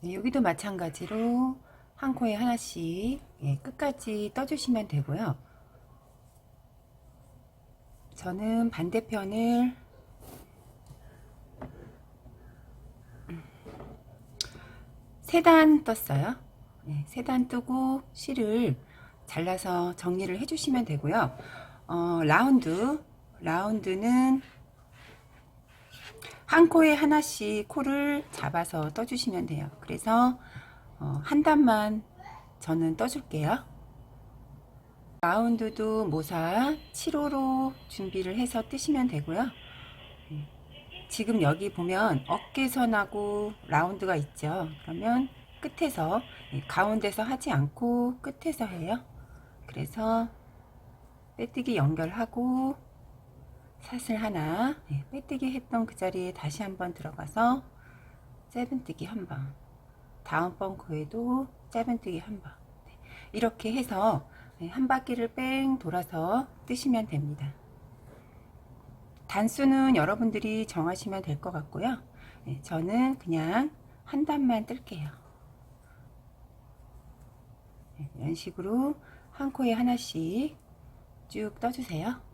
여기도 마찬가지로 한 코에 하나씩 끝까지 떠주시면 되고요. 저는 반대편을 3단 떴어요. 3단 뜨고 실을 잘라서 정리를 해주시면 되고요. 라운드는 한 코에 하나씩 코를 잡아서 떠주시면 돼요. 그래서 한 단만 저는 떠줄게요. 라운드도 모사 7호로 준비를 해서 뜨시면 되고요. 지금 여기 보면 어깨선하고 라운드가 있죠. 그러면 끝에서, 가운데서 하지 않고 끝에서 해요. 그래서 빼뜨기 연결하고 사슬 하나, 빼뜨기 했던 그 자리에 다시 한번 들어가서 짧은뜨기 한번, 다음번 코에도 짧은뜨기 한번, 이렇게 해서 한 바퀴를 뺑 돌아서 뜨시면 됩니다. 단수는 여러분들이 정하시면 될 것 같고요. 저는 그냥 한 단만 뜰게요. 이런 식으로 한 코에 하나씩 쭉 떠주세요.